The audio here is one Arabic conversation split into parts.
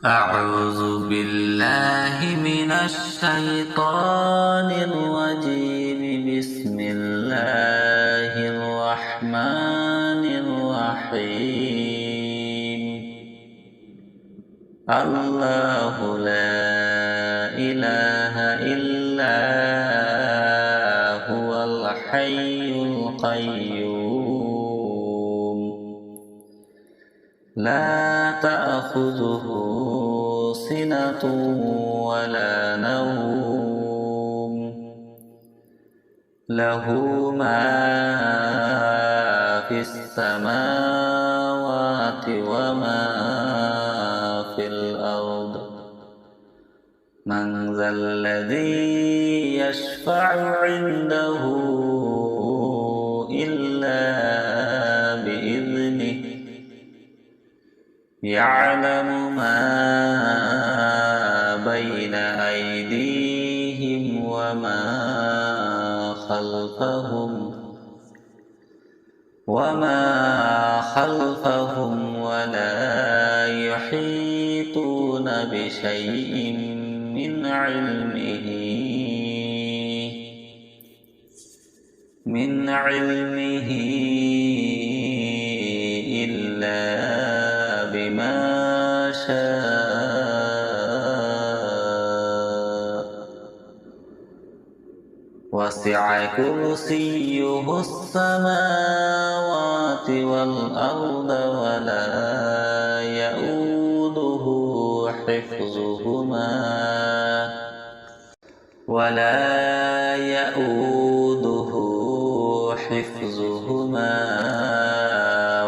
أعوذ بالله من الشيطان الرجيم. بسم الله الرحمن الرحيم. الله لا إله إلا هو الحي القيوم لا تأخذه سنة ولا نوم له ما في السماوات وما في الأرض. من ذا الذي يشفع عنده إلا بإذنه يعلم ما بين أيديهم وما خلفهم ولا يحيطون بشيء من علمه إلا بما شاء. وسع كرسيه السماوات والأرض ولا يؤوده حفظهما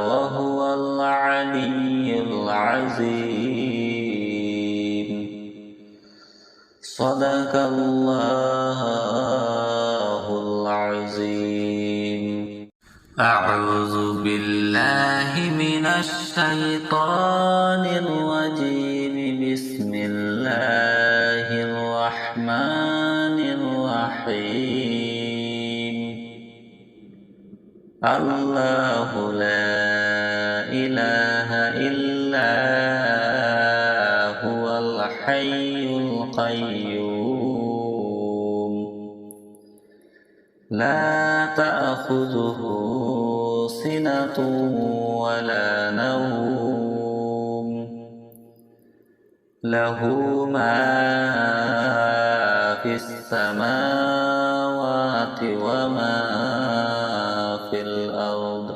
وهو العلي العظيم. صدق الله العظيم. أعوذ بالله من الشيطان الرجيم. بسم الله الرحمن الرحيم. الله لا إله إلا هو الحي القيوم لا تأخذه سنة ولا نوم له ما في السماوات وما في الأرض.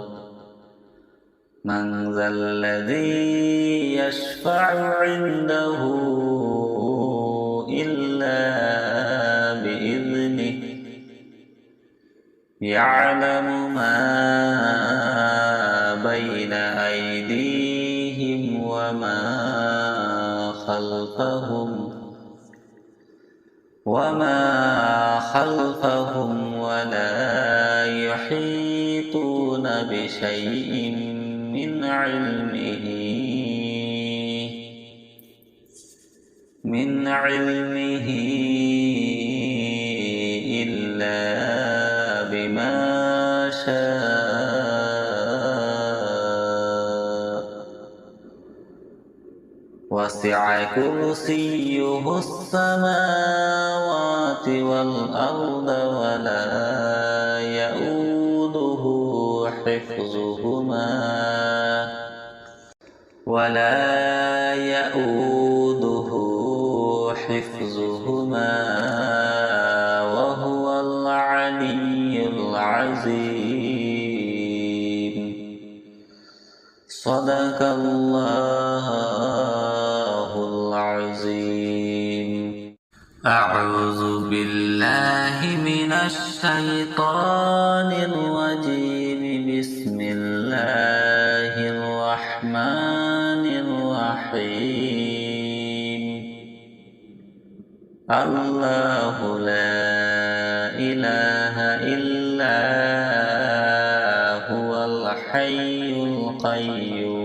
من ذا الذي يشفع عنده إلا بإذنه يعلم ما بين أيديهم وما خلفهم ولا يحيطون بشيء من علمه إلا بما شاء. وسع كرسيه السماوات والأرض ولا يؤوده حفظهما وهو العلي العظيم. صدق الله العظيم. أعوذ بالله من الشيطان الرجيم. بسم الله الرحمن الرحيم. الله لا إله إلا هو الحي القيوم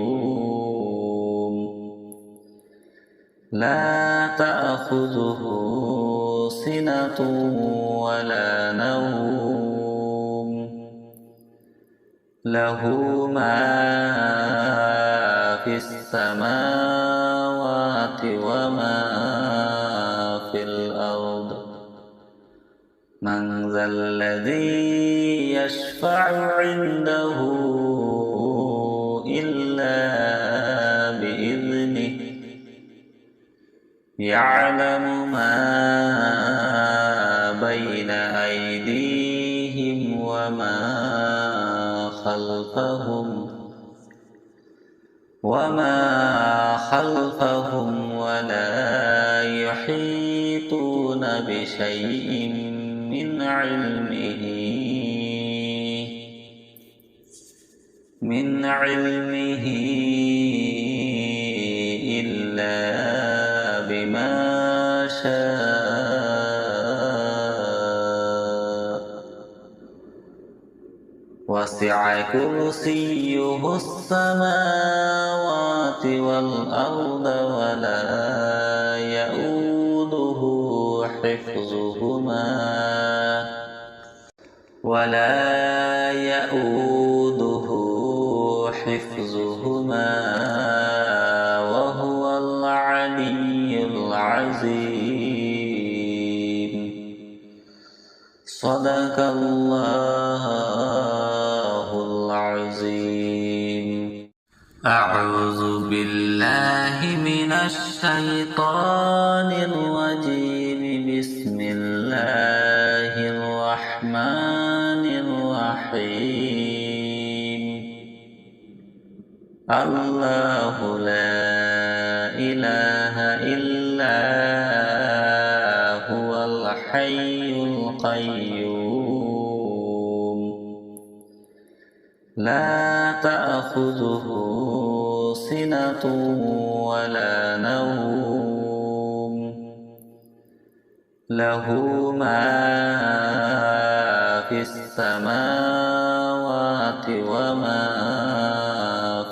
لا تأخذه سنة ولا نوم له ما في السماوات وما في الأرض من ذا الذي يشفع عنده إلا بإذنه يعلم ما بين أيديهم وما خلفهم ولا يحيطون بشيء من علمه إلا بما شاء وسع كرسيه السماوات والأرض ولا يؤوده حفظهما وهو العلي العظيم. صدق الله العظيم. أعوذ بالله من الشيطان الرجيم. بسم الله الرحمن الرحيم. الله لا إله إلا هو الحي القيوم لا تأخذه سنة ولا نوم له ما في السماوات وما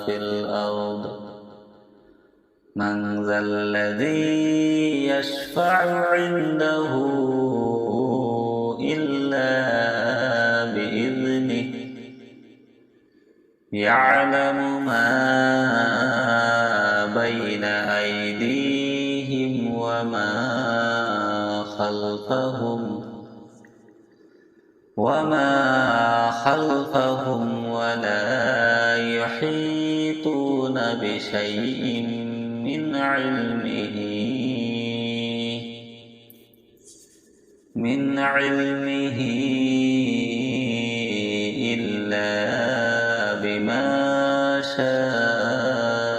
في الأرض من ذا الذي يشفع عنده إلا بإذنه يعلم ما بين أيديهم وما خلفهم ولا يحيطون بشيء من علمه إلا بما شاء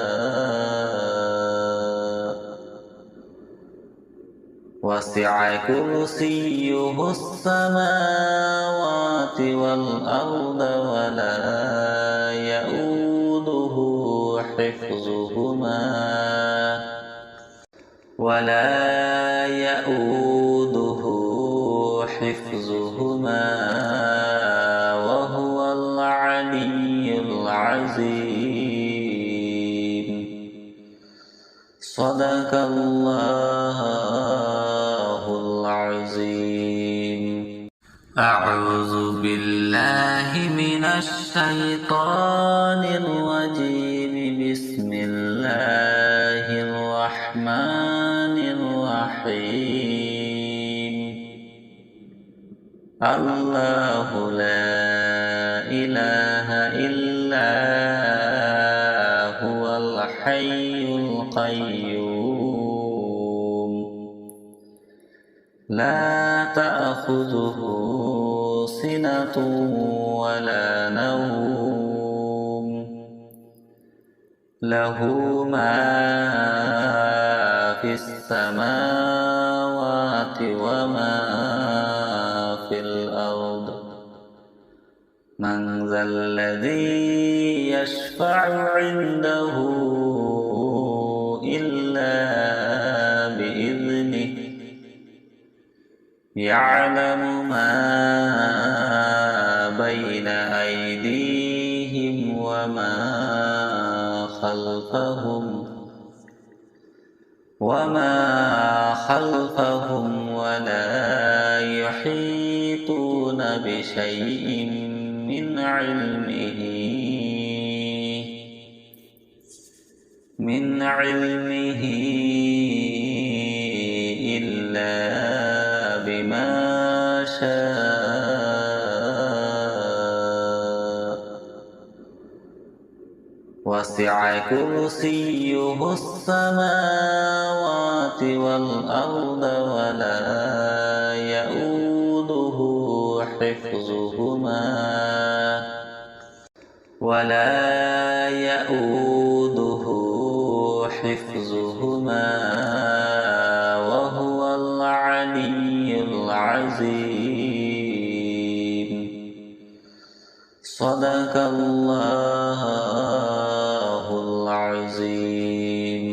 وسع كرسيه السماوات والأرض ولا يؤوده حفظهما وهو العلي العظيم. صدق الله العظيم. أعوذ بالله من الشيطان الرجيم. بسم الله الرحمن الرحيم. الله لا إله إلا هو الحي القيوم لا تأخذه سنة ولا نوم له ما في السماوات وما في الأرض من ذا الذي يشفع عنده إلا بإذنه يعلم ما بين أيديهم وما خلفهم ولا يحيطون بشيء من علمه وسع كرسيه السماوات والأرض ولا يؤوده حفظهما وهو العلي العظيم. صدق الله العظيم.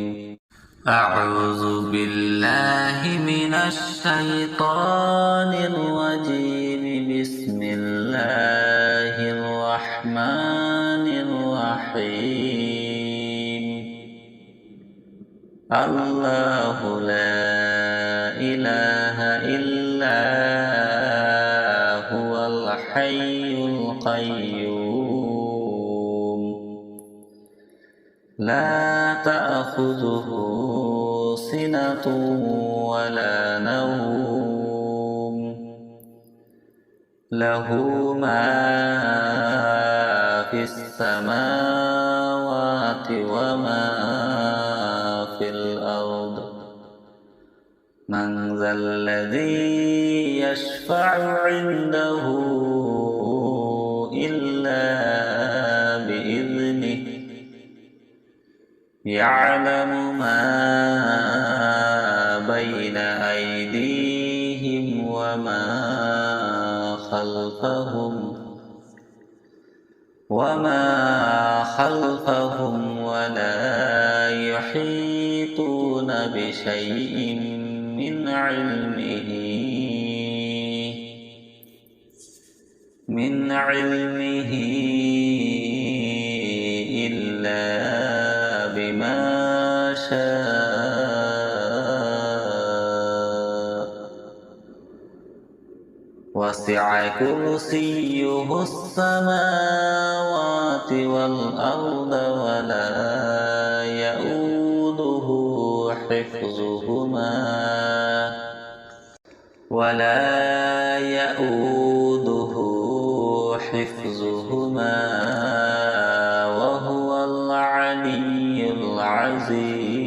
أعوذ بالله من الشيطان الرجيم. بسم الله الرحمن الرحيم. الله لا إله إلا هو الحي القيوم لا تأخذه سنة ولا نوم له ما في السماوات وما في الأرض. من ذا الذي يشفع عنده إلا بإذنه يعلم ما بين أيديهم وما خلفهم ولا يحيطون بشيء من علمه إلا بما شاء. وسع كرسيه السماوات والأرض ولا يؤوده حفظهما وهو العلي العظيم.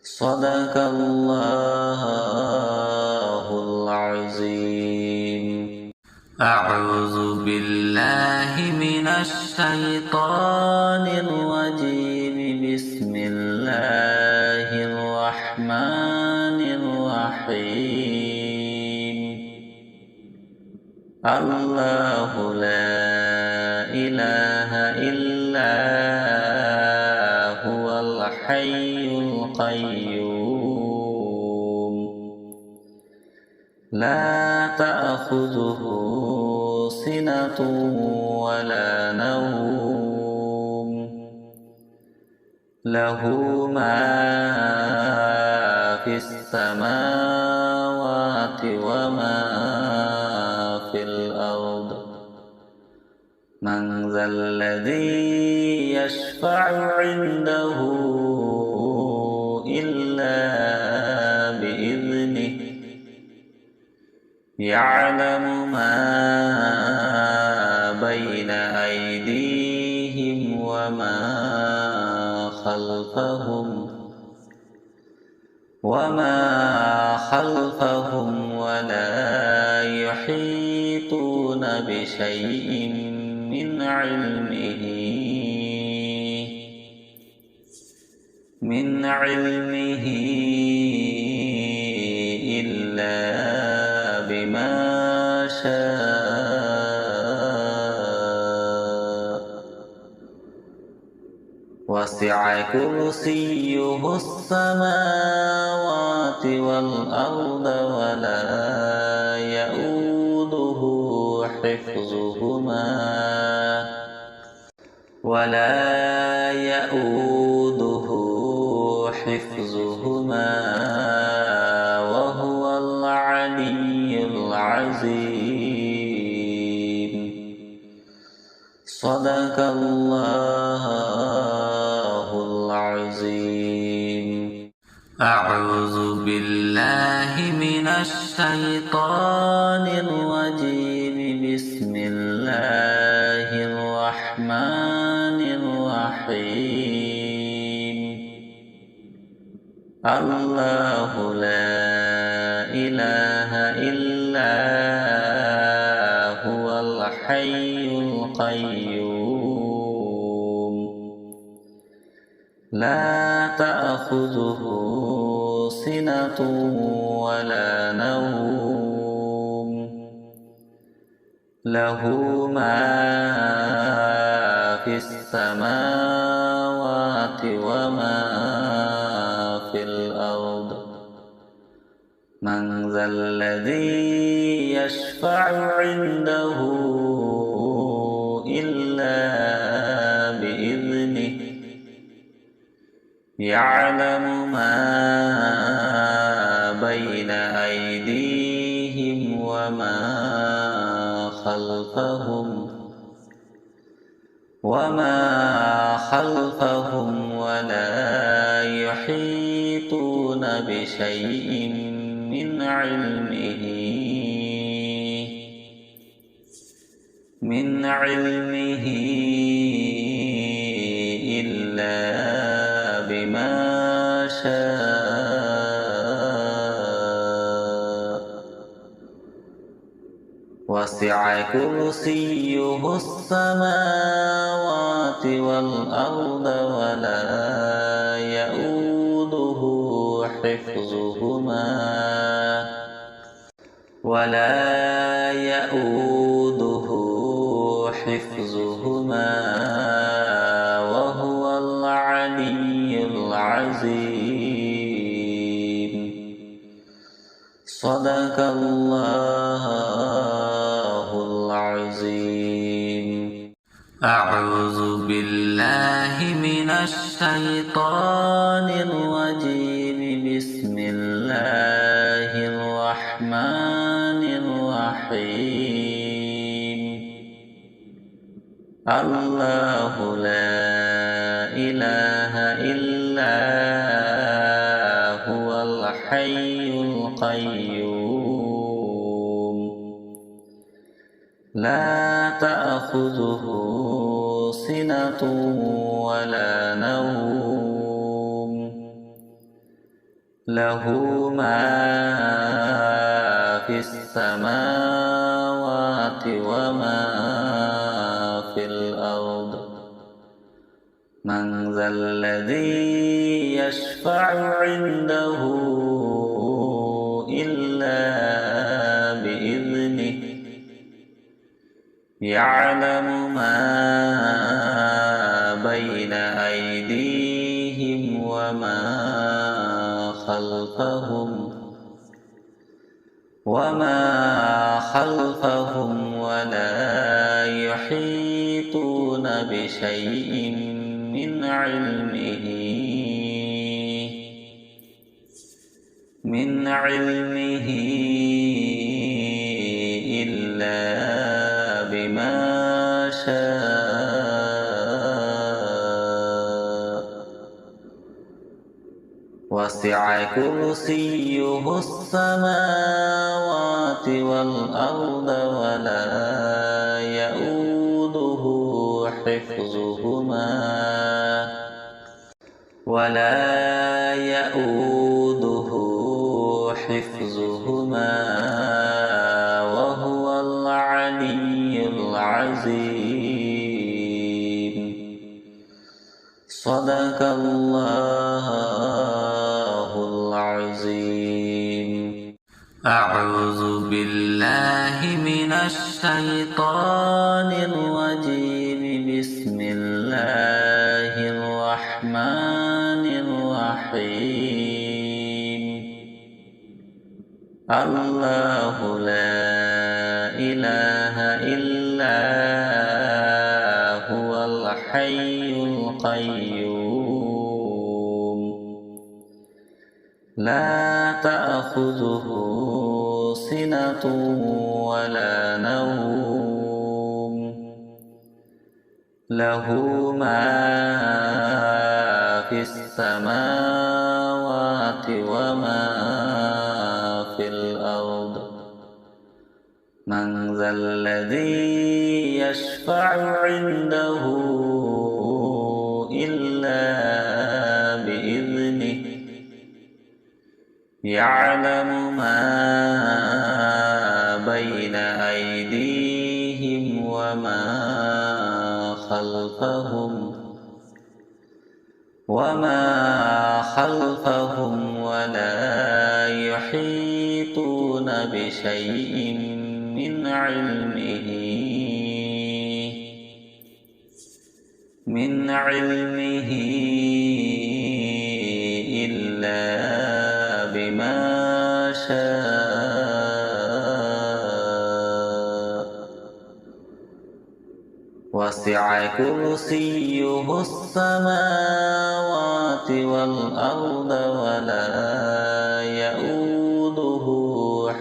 صدق الله العظيم. أعوذ بالله من الشيطان الرجيم. بسم الله الرحمن الرحيم. الله لا إله إلا هو الحي القيوم لا تأخذه سنة ولا نوم له ما في السماوات وما في الأرض. من ذا الذي يشفع عنده إلا بإذنه يعلم ما بين أيديهم وما خلفهم ولا يحيطون بشيء من علمه إلا بما شاء. وسع كرسيه السماوات والأرض ولا يؤوده حفظهما وهو العلي العظيم. صدق الله العظيم. أعوذ بالله من الشيطان الرجيم. بسم الله الرحمن الله لا إله إلا هو الحي القيوم لا تأخذه سنة ولا نوم له ما في السماوات وما في الأرض من ذا الذي يشفع عنده إلا بإذنه يعلم ما بين أيديهم وما خلفهم ولا يحيطون بشيء من علمه إلا بما شاء وسع كرسيه السماوات والأرض ولا يؤوده حفظهما وهو العلي العظيم صدق الله العظيم أعوذ بالله من الشيطان الرجيم بسم الله الرحمن الرحيم الله لا إله إلا هو الحي القيوم لا تأخذه سنة ولا نوم له ما في السماوات وما في الأرض من ذا الذي يشفع عنده إلا بإذنه يعلم ما بين أيديهم وما خلفهم ولا يحيطون بشيء من علمه إلا بما شاء وسع كرسيه السماوات والأرض ولا يؤوده حفظهما وهو العلي العظيم صدق الله العظيم أعوذ بالله من الشيطان الرجيم بسم الله الرحمن الرحيم الله لا إله إلا هو الحي القيوم لا تأخذه سنة ولا نوم له ما في السماوات وما في الأرض من ذا الذي يشفع عنده إلا يعلم ما بين أيديهم وما خلفهم ولا يحيطون بشيء من علمه إلا بما شاء وسع كرسيه السماوات والأرض ولا يؤوده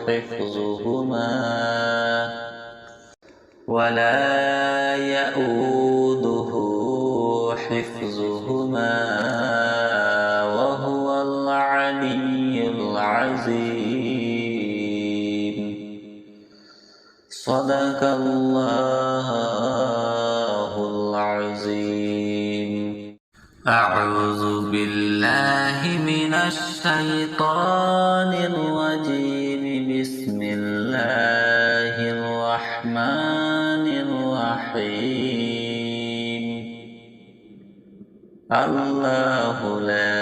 حفظهما وهو العلي العظيم. صدق الله العظيم. أعوذ بالله من الشيطان الرجيم. بسم الله الرحمن الرحيم. الله لا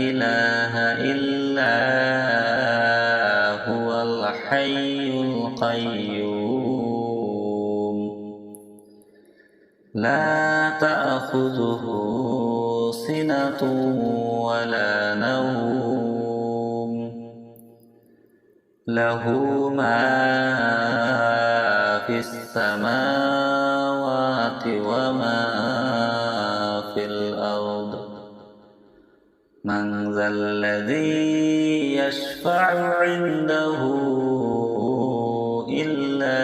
إله إلا هو الحي القيوم لا تأخذه سنة ولا نوم له ما في السماوات وما في الأرض. من ذا الذي يشفع عنده إلا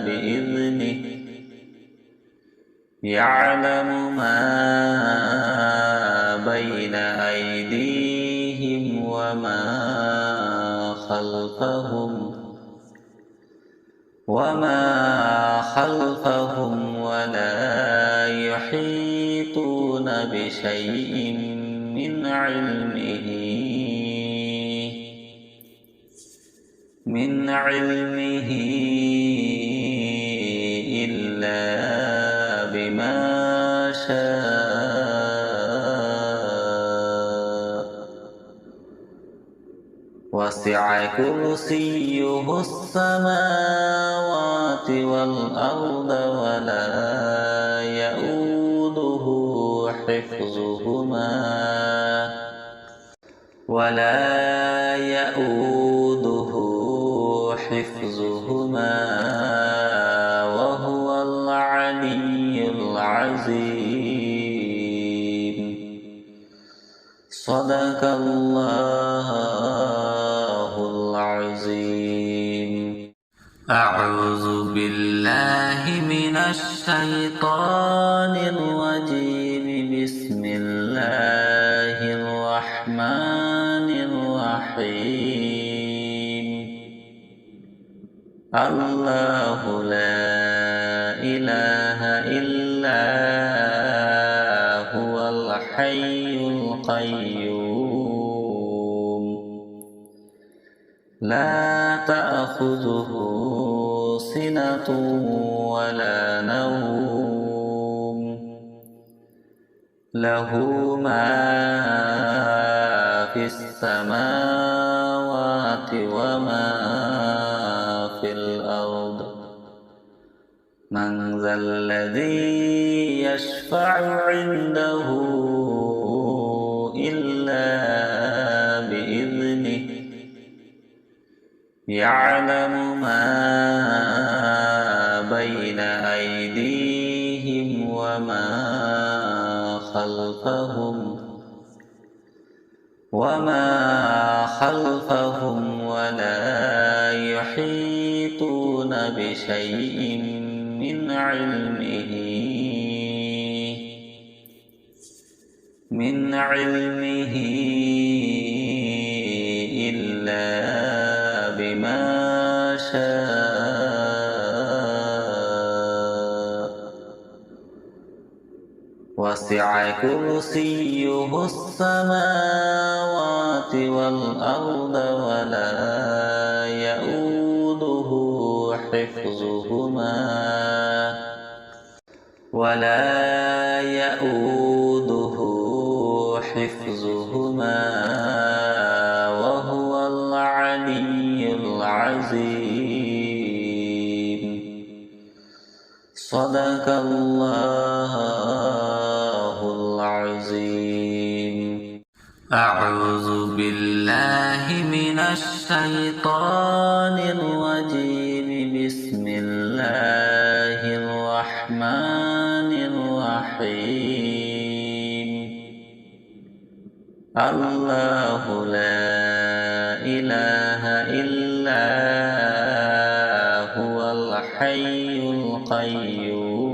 بإذنه. يعلم ما بين أيديهم وما خلفهم ولا يحيطون بشيء من علمه إلا بما شاء وسع كرسيه السماوات والأرض ولا يؤوده حفظهما وهو العلي العظيم. صدق الله العظيم. أعوذ بالله من الشيطان الرجيم. بسم الله الرحمن الرحيم. الله لا إله إلا هو الحي القيوم لا تأخذه سنة ولا نوم له ما في السماوات وما في الأرض. من ذا الذي يشفع عنده إلا بإذنه. يعلم ما بين أيديهم وما خلفهم ولا يحيطون بشيء من علمه إلا بما شاء وسع وسع كرسيه السماوات والأرض ولا يؤوده حفظهما وهو العلي العظيم. صدق الله العظيم. أعوذ بالله من الشيطان الرجيم. بسم الله الرحمن الرحيم. الله لا إله إلا هو الحي القيوم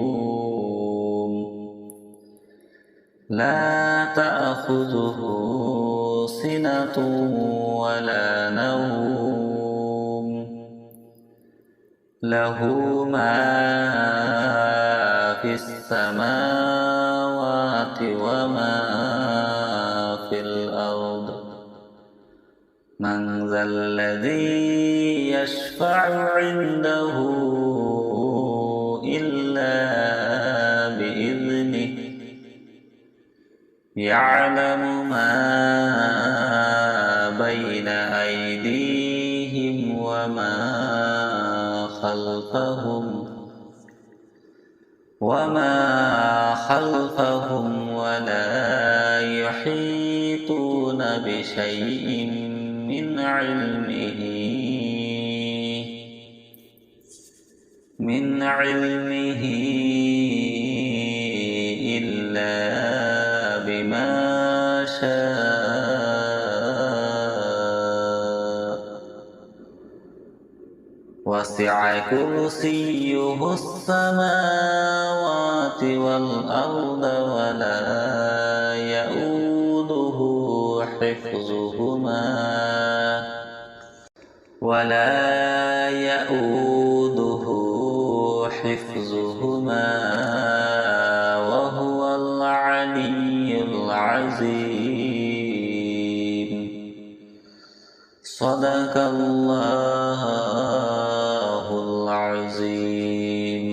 لا تأخذه سنة ولا نوم له ما في السماوات وما في الأرض. من ذا الذي يشفع عنده إلا بإذنه يعلم ما بين أيديهم وما خلفهم ولا يحيطون بشيء من علمه إلا بما شاء. وسع كرسيه السماوات والأرض ولا يؤوده حفظهما وهو العلي العظيم. صدق الله العظيم.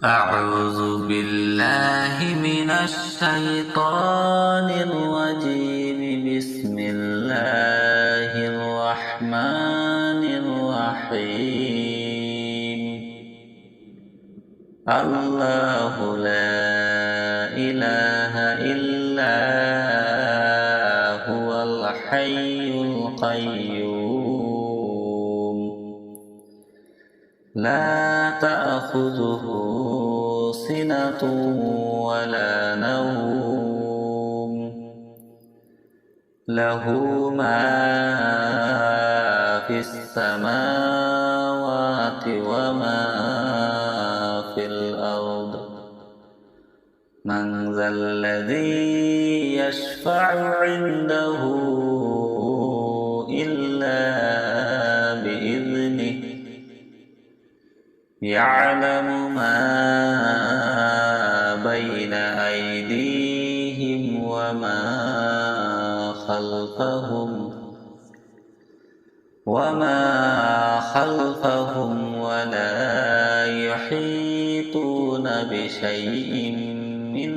أعوذ بالله من الشيطان الرجيم. بسم الله الرحمن الرحيم. الله لا إله إلا هو الحي القيوم لا تأخذه سنة ولا نوم له ما في السماوات وما في الأرض. من ذا الذي يشفع عنده إلا بإذنه يعلم ما بين أيديهم وما خلفهم ولا يحيطون بشيء من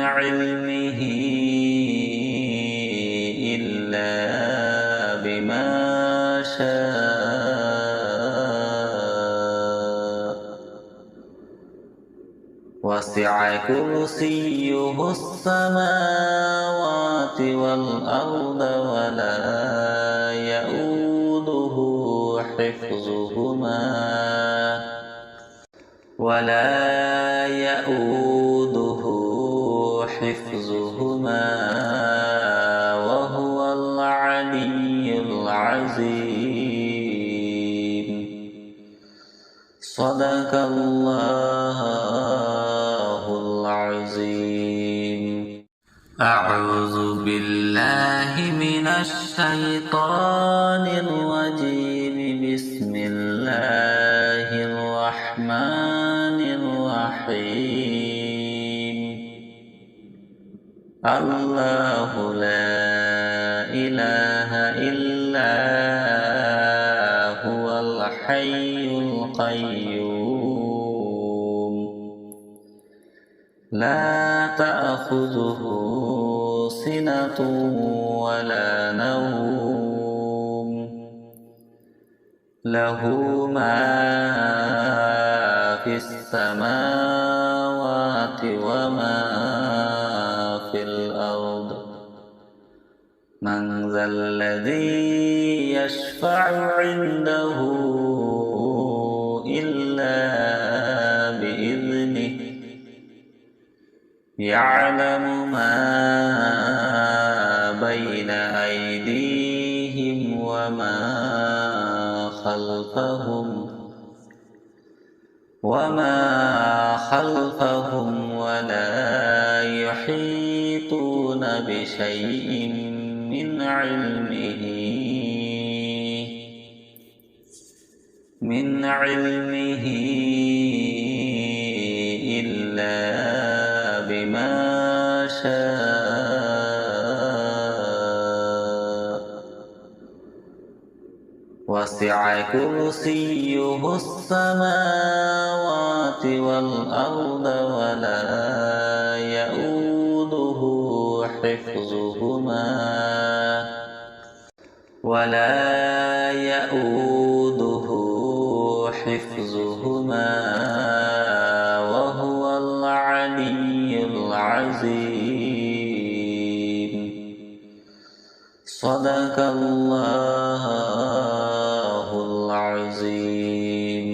علمه إلا بما شاء. وسع كرسيه السماوات والأرض ولا يؤوده حفظهما وهو العلي العظيم. صدق الله العظيم. أعوذ بالله من الشيطان الرجيم. بسم الله الرحمن الرحيم الله لا إله إلا هو الحي القيوم لا تأخذه سنة ولا نوم له ما في السماوات وما في الأرض من ذا الذي يشفع عنده إلا بإذنه يعلم ما بين أيديهم وما خلفهم ولا يحيطون بشيء من علمه إلا بما شاء وسع كرسيه السماوات والأرض ولا يؤوده حفظهما وهو العلي العظيم صدق الله العظيم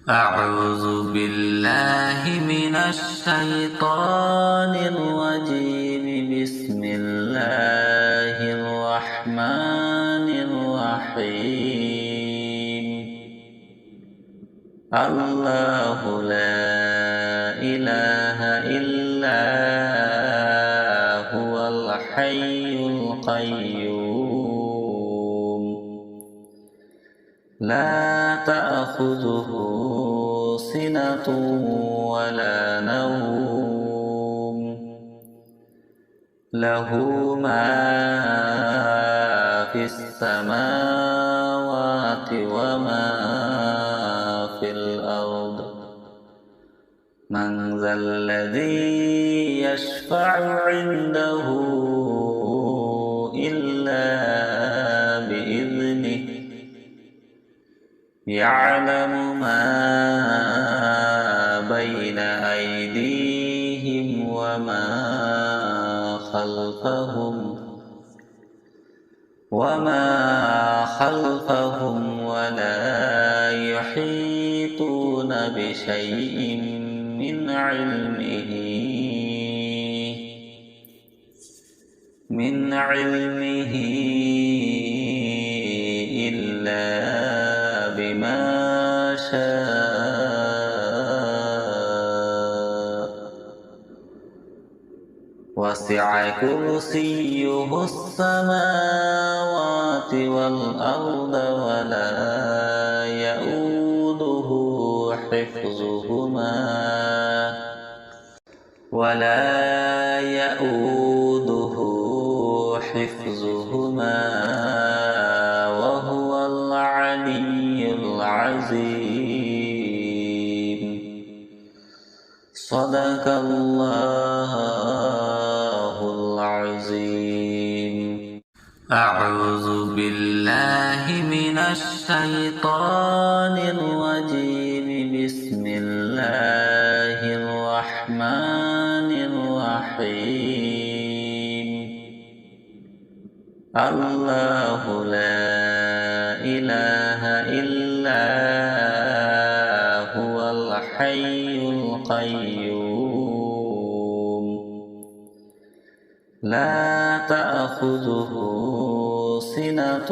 أعوذ بالله من الشيطان الرجيم بسم الله الرحمن الرحيم الله لا إله إلا هو الحي القيوم لا تأخذه سنة ولا نوم له ما في السماوات وما في الأرض من ذا الذي يشفع عنده إلا بإذنه يعلم ما بين أيديهم وما خلفهم ولا يحيطون بشيء من علمه إلا بما شاء وسع كرسيه السماوات والأرض ولا يؤوده حفظهما وهو العلي العظيم صدق الله العظيم أعوذ بالله من الشيطان الرجيم بسم الله الرحمن الرحيم الله لا إله إلا هو الحي القيوم لا تأخذه سنة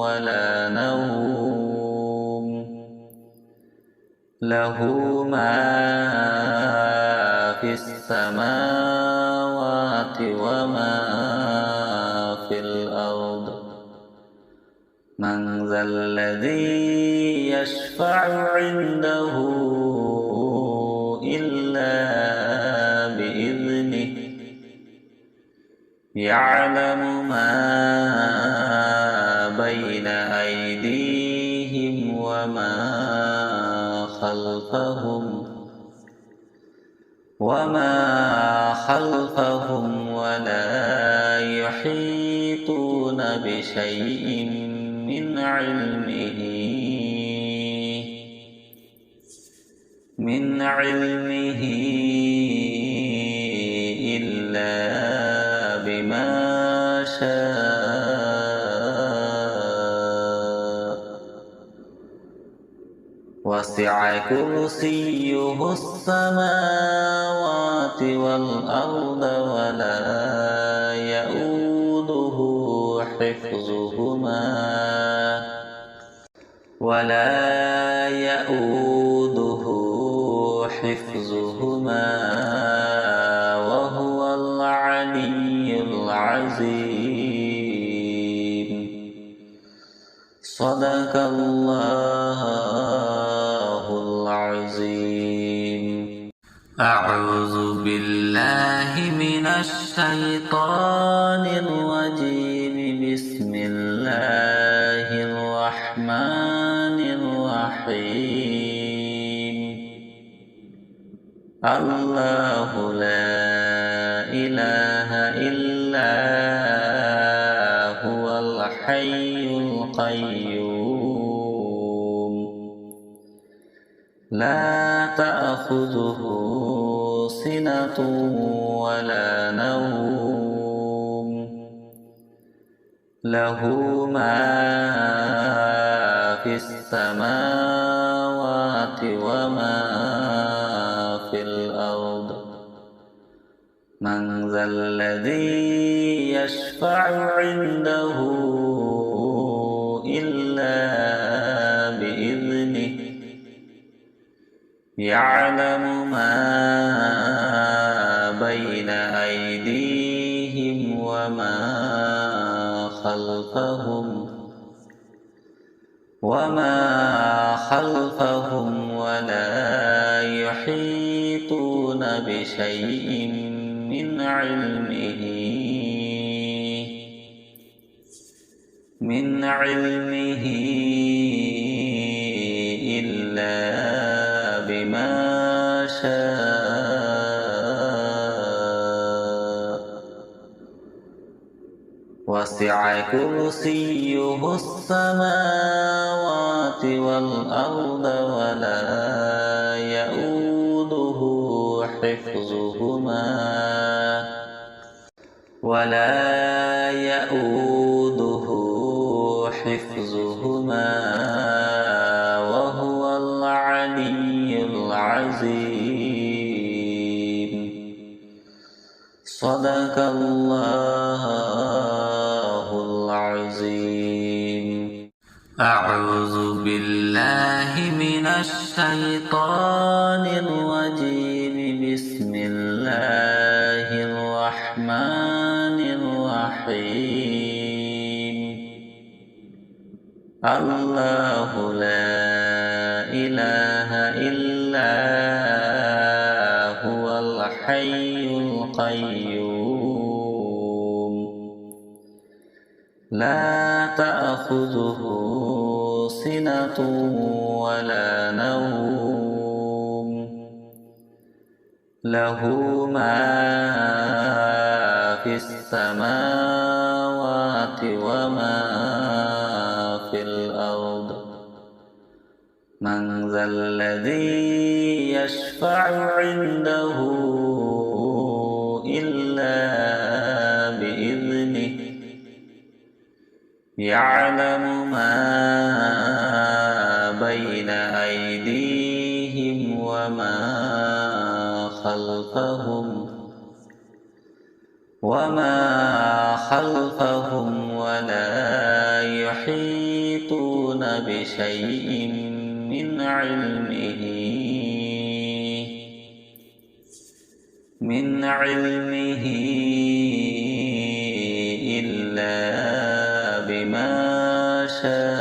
ولا نوم له ما في السماوات وما في الأرض من ذا الذي يشفع عنده يعلم ما بين أيديهم وما خلفهم ولا يحيطون بشيء من علمه إلا بما شاء وسع كرسيه السماوات والأرض ولا يؤوده حفظهما وهو العلي العظيم. صدق الله العظيم. أعوذ بالله من الشيطان الرجيم. بسم الله الرحمن الرحيم. الله لا إله إلا هو الحي القيوم لا تأخذه سنة ولا نوم له ما في السماوات وما في الأرض. من ذا الذي يشفع عنده إلا بإذنه. يعلم ما بين أيديهم وما خلفهم ولا يحيطون بشيء من علمه إلا بما شاء وسع كرسيه السماوات والأرض ولا يؤوده حفظهما وهو العلي العظيم. صدق الله العظيم. أعوذ بالله من الشيطان الرجيم. بسم الله الرحمن الرحيم. الله لا إله إلا هو الحي القيوم لا تأخذه سنة ولا نوم له ما في السماوات وما في الأرض. من ذا الذي يشفع عنده إلا بإذنه. يعلم ما بين أيديهم وما خلفهم ولا يحيطون بشيء من علمه إلا بما شاء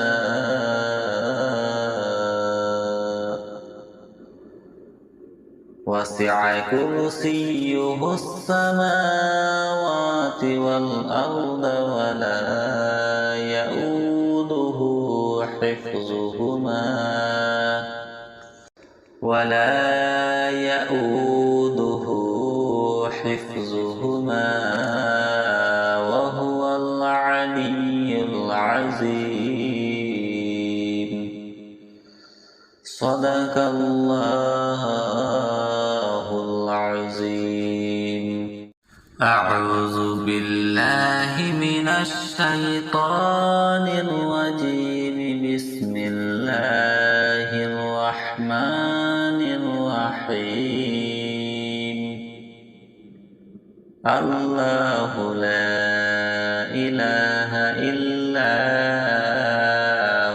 وسع كرسيه السماوات والأرض ولا يؤوده حفظهما وهو العلي العظيم. صدق الله العظيم. أعوذ بالله من الشيطان الرجيم. بسم الله الرحمن الرحيم. الله لا إله إلا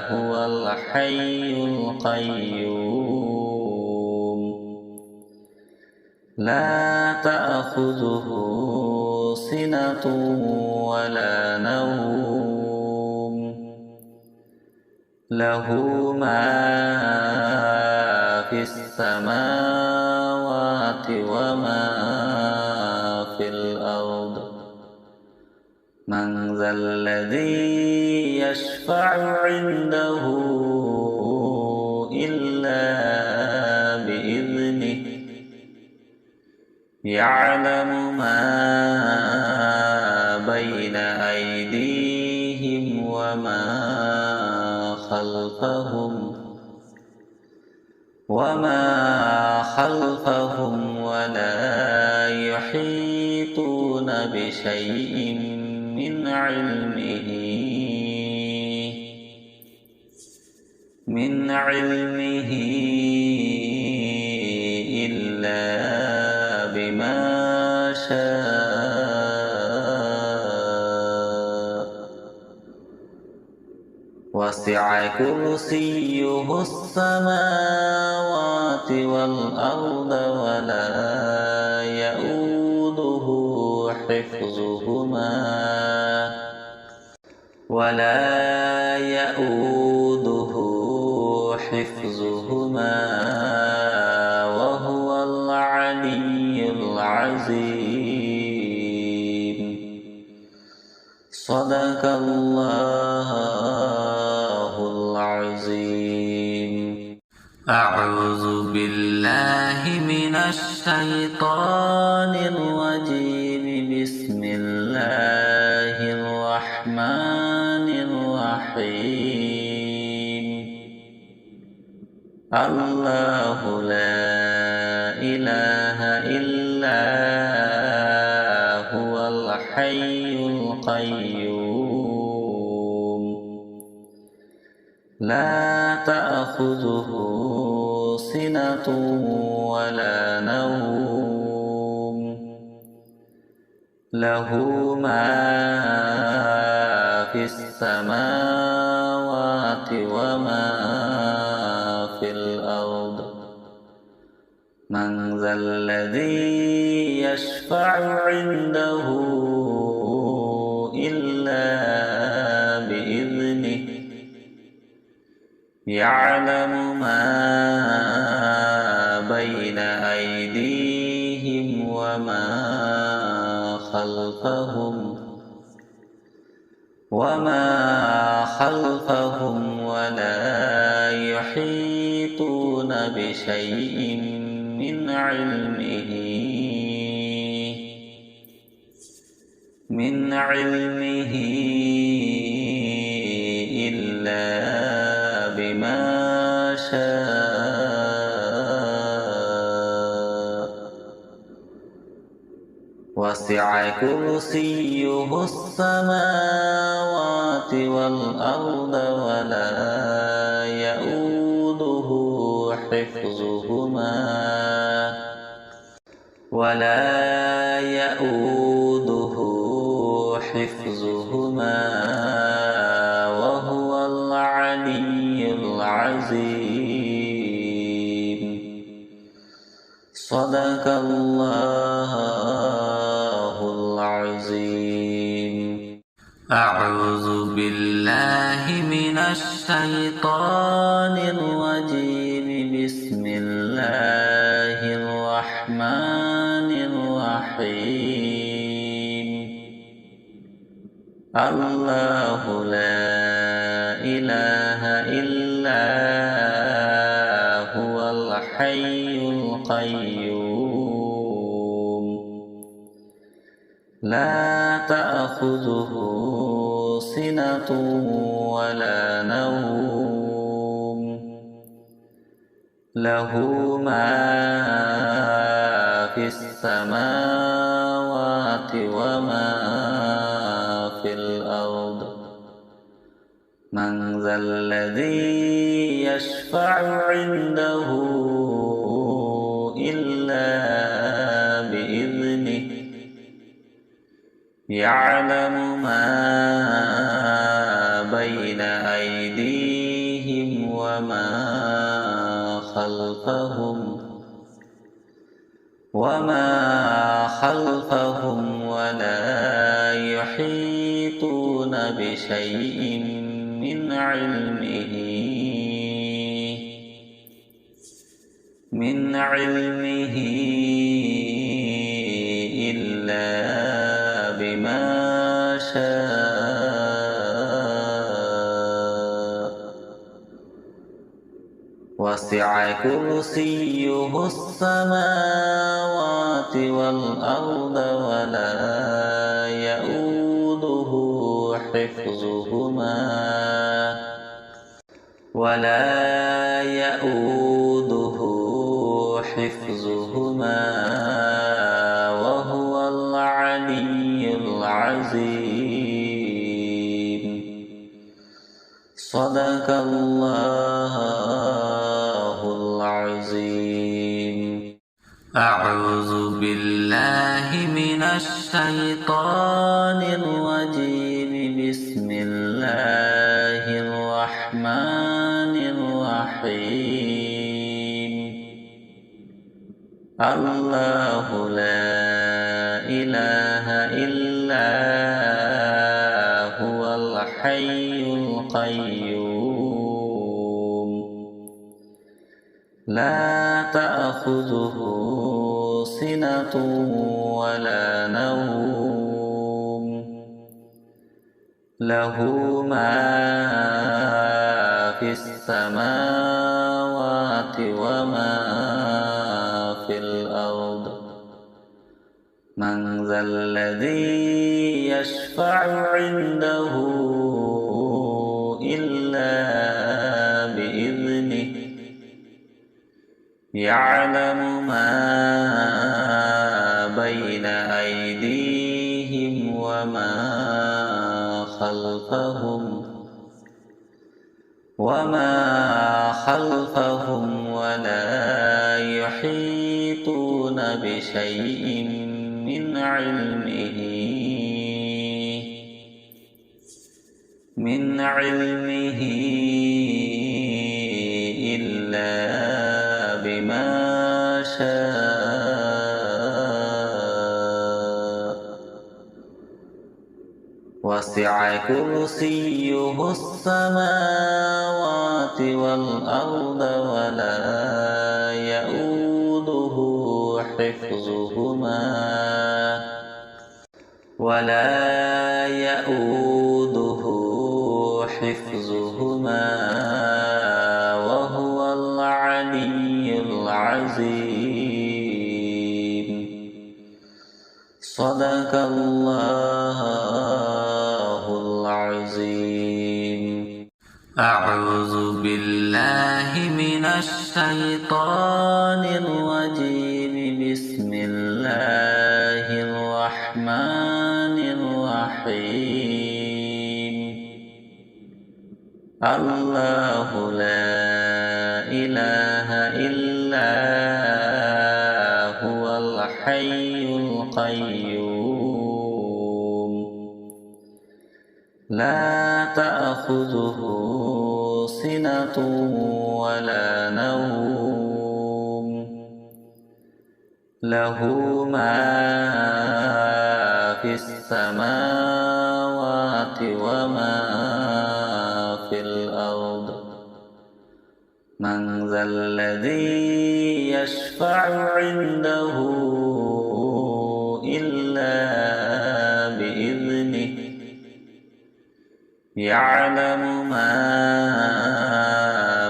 هو الحي القيوم لا تأخذه سنة ولا نوم له ما في السماوات وما في الأرض. من ذا الذي يشفع عنده إلا بإذنه يعلم ما بين أيديهم وما خلفهم ولا يحيطون بشيء من علمه إلا بما شاء. وسع كرسيه السماوات والأرض ولا يؤوده حفظهما وهو العلي العظيم. صدق الله العظيم. أعوذ بالله من الشيطان الرجيم. بسم الله الرحمن الرحيم. الله لا إله إلا هو الحي القيوم لا تأخذه سنة ولا نوم له ما في السماوات وما في الأرض. من ذا الذي يشفع عنده إلا بإذنه يعلم ما بين أيديهم وما خلفهم ولا يحيطون بشيء من علمه إلا بما شاء. وسع كرسيه السماوات والأرض ولا يؤوده حفظهما وهو العلي العظيم. صدق الله العظيم. أعوذ بالله من الشيطان الرجيم. بسم الله الرحمن الرحيم الله لا إله إلا هو الحي القيوم لا تأخذه سنة ولا نوم له ما في السماوات وما في الأرض من ذا الذي يشفع عنده إلا بإذنه يعلم ما بين أيديهم وما خلفهم ولا يحيطون بشيء من علمه إلا بما شاء وسع كرسيه السماوات والأرض ولا يؤوده حفظهما وهو العلي العظيم صدق الله العظيم أعوذ بالله من الشيطان الرجيم بسم الله الرحمن الرحيم الله لا إله إلا هو الحي القيوم لا تأخذه سنة ولا نوم له ما في السماوات وما في الأرض من ذا الذي يشفع عنده إلا بإذنه يعلم ما بين أيديهم وما خلفهم ولا يحيطون بشيء من علمه إلا بما شاء وسع كرسيه السماوات والأرض ولا يؤوده حفظهما وهو العلي العظيم صدق الله العظيم أعوذ بالله من الشيطان الرجيم بسم الله الرحمن الرحيم الله لا إله إلا هو الحي القيوم لا تأخذه سنة ولا نوم له ما في السماوات وما في الأرض من ذا الذي يشفع عنده يعلم ما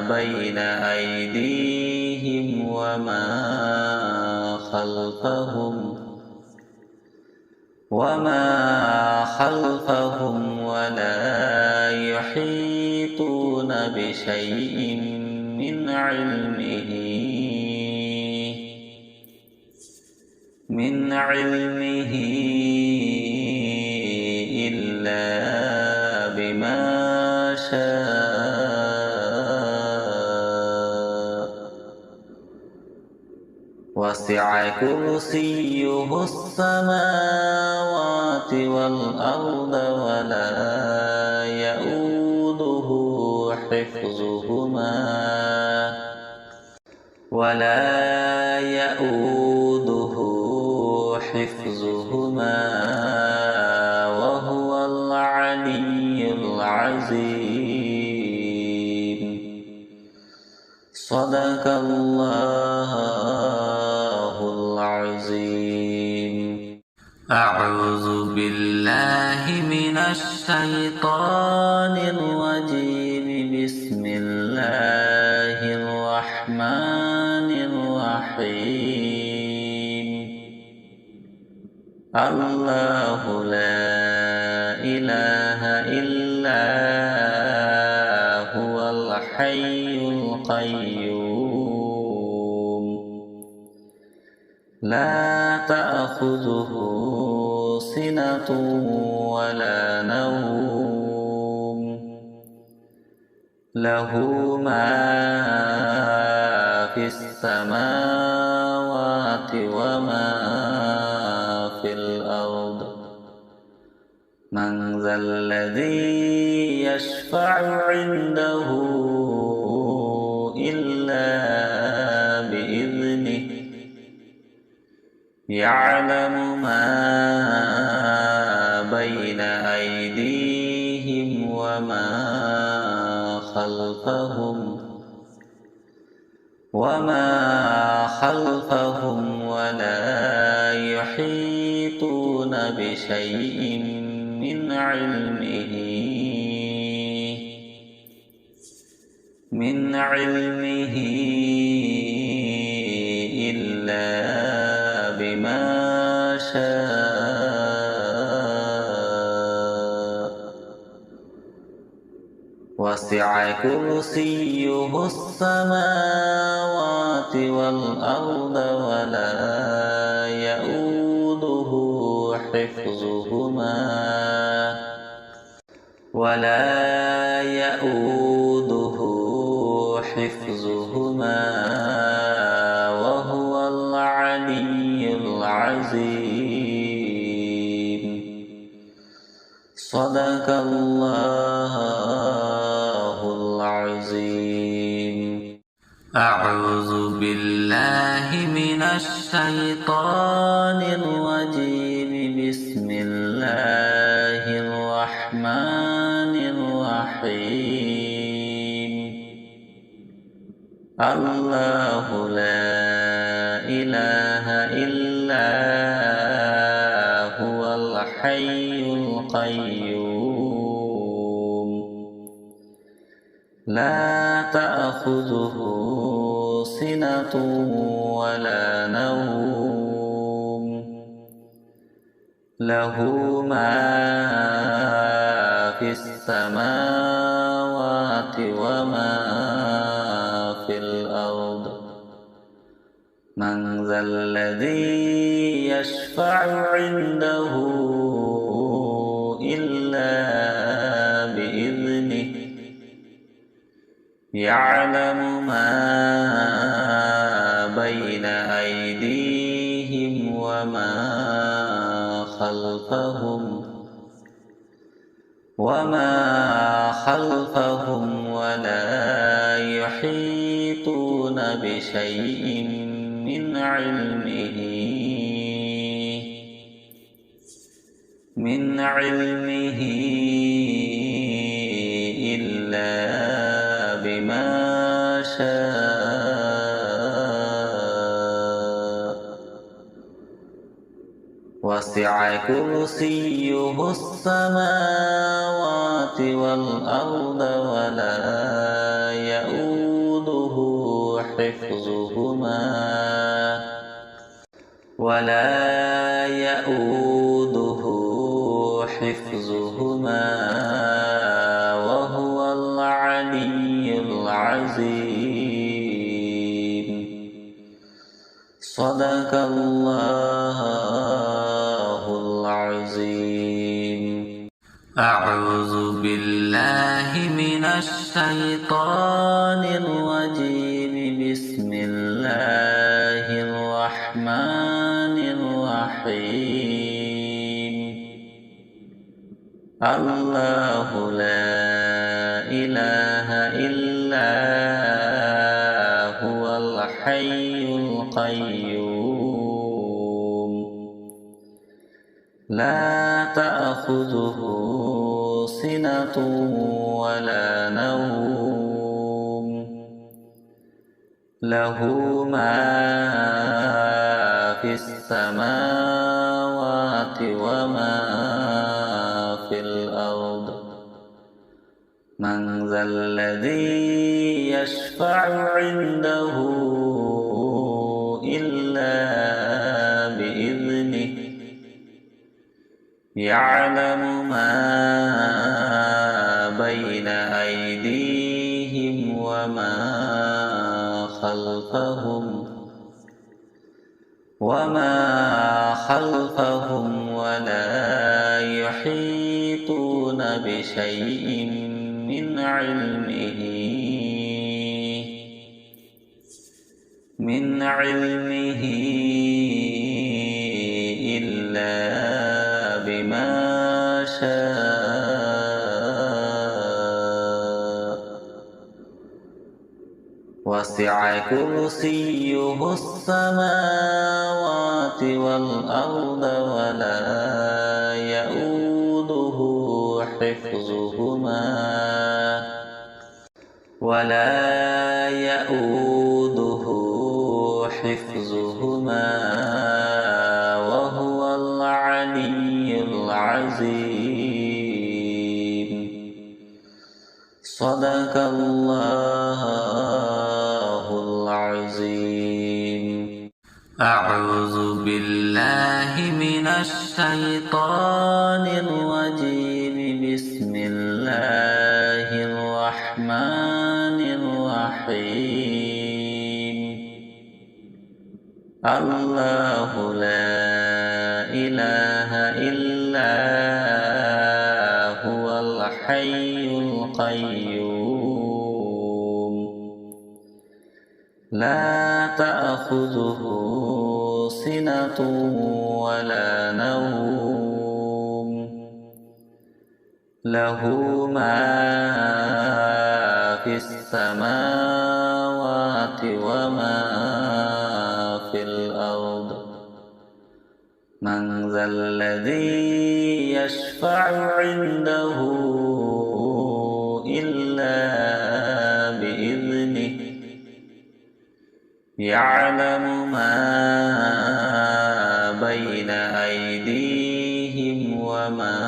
بين أيديهم وما خلفهم ولا يحيطون بشيء من علمه إلا بما شاء وسع كرسيه السماوات والأرض ولا يؤوده حفظهما وهو العلي العظيم. صدق الله العظيم. أعوذ بالله من الشيطان الرجيم. بسم الله الرحمن الرحيم. الله لا إله إلا هو الحي القيوم لا تأخذه سنة ولا نوم له ما في السماوات وما في الأرض. من ذا الذي يشفع عنده إلا بإذنه. يعلم ما بين أيديهم وما خلفهم ولا يحيطون بشيء من علمه إلا بما شاء وسع كرسيه السماوات والأرض ولا يؤوده حفظهما وهو العلي العظيم. صدق الله العظيم. أعوذ بالله من الشيطان الرجيم. بسم الله الرحمن الرحيم. الله لا إله إلا هو الحي القيوم لا تأخذه سنة ولا نوم له ما في السماوات وما في الأرض. من ذا الذي يشفع عنده إلا بإذنه. يعلم ما بين أيديهم وما خلفهم ولا يحيطون بشيء من علمه إلا بما شاء وسع كرسيه السماوات والأرض ولا يؤوده حفظهما وهو العلي العظيم. صدق الله العظيم. أعوذ بالله من الشيطان الرجيم. بسم الله الرحمن الرحيم. الله لا إله إلا هو الحي القيوم لا تأخذه سنة ولا نوم له ما في السماوات وما في الأرض. من ذا الذي يشفع عنده إلا بإذنه يعلم ما بين أيديهم وما خلفهم ولا يحيطون بشيء من علمه إلا بما شاء. وسع كرسيه السماوات والأرض ولا يؤوده حفظهما وهو العلي العظيم. صدق الله العظيم. أعوذ بالله من الشيطان الرجيم. بسم الله الرحمن الرحيم. الله لا إله إلا هو الحي القيوم لا تأخذه سنة ولا نوم له ما في السماوات وما في الأرض. من ذا الذي يشفع عنده إلا بإذنه يعلم ما بين أيديهم وما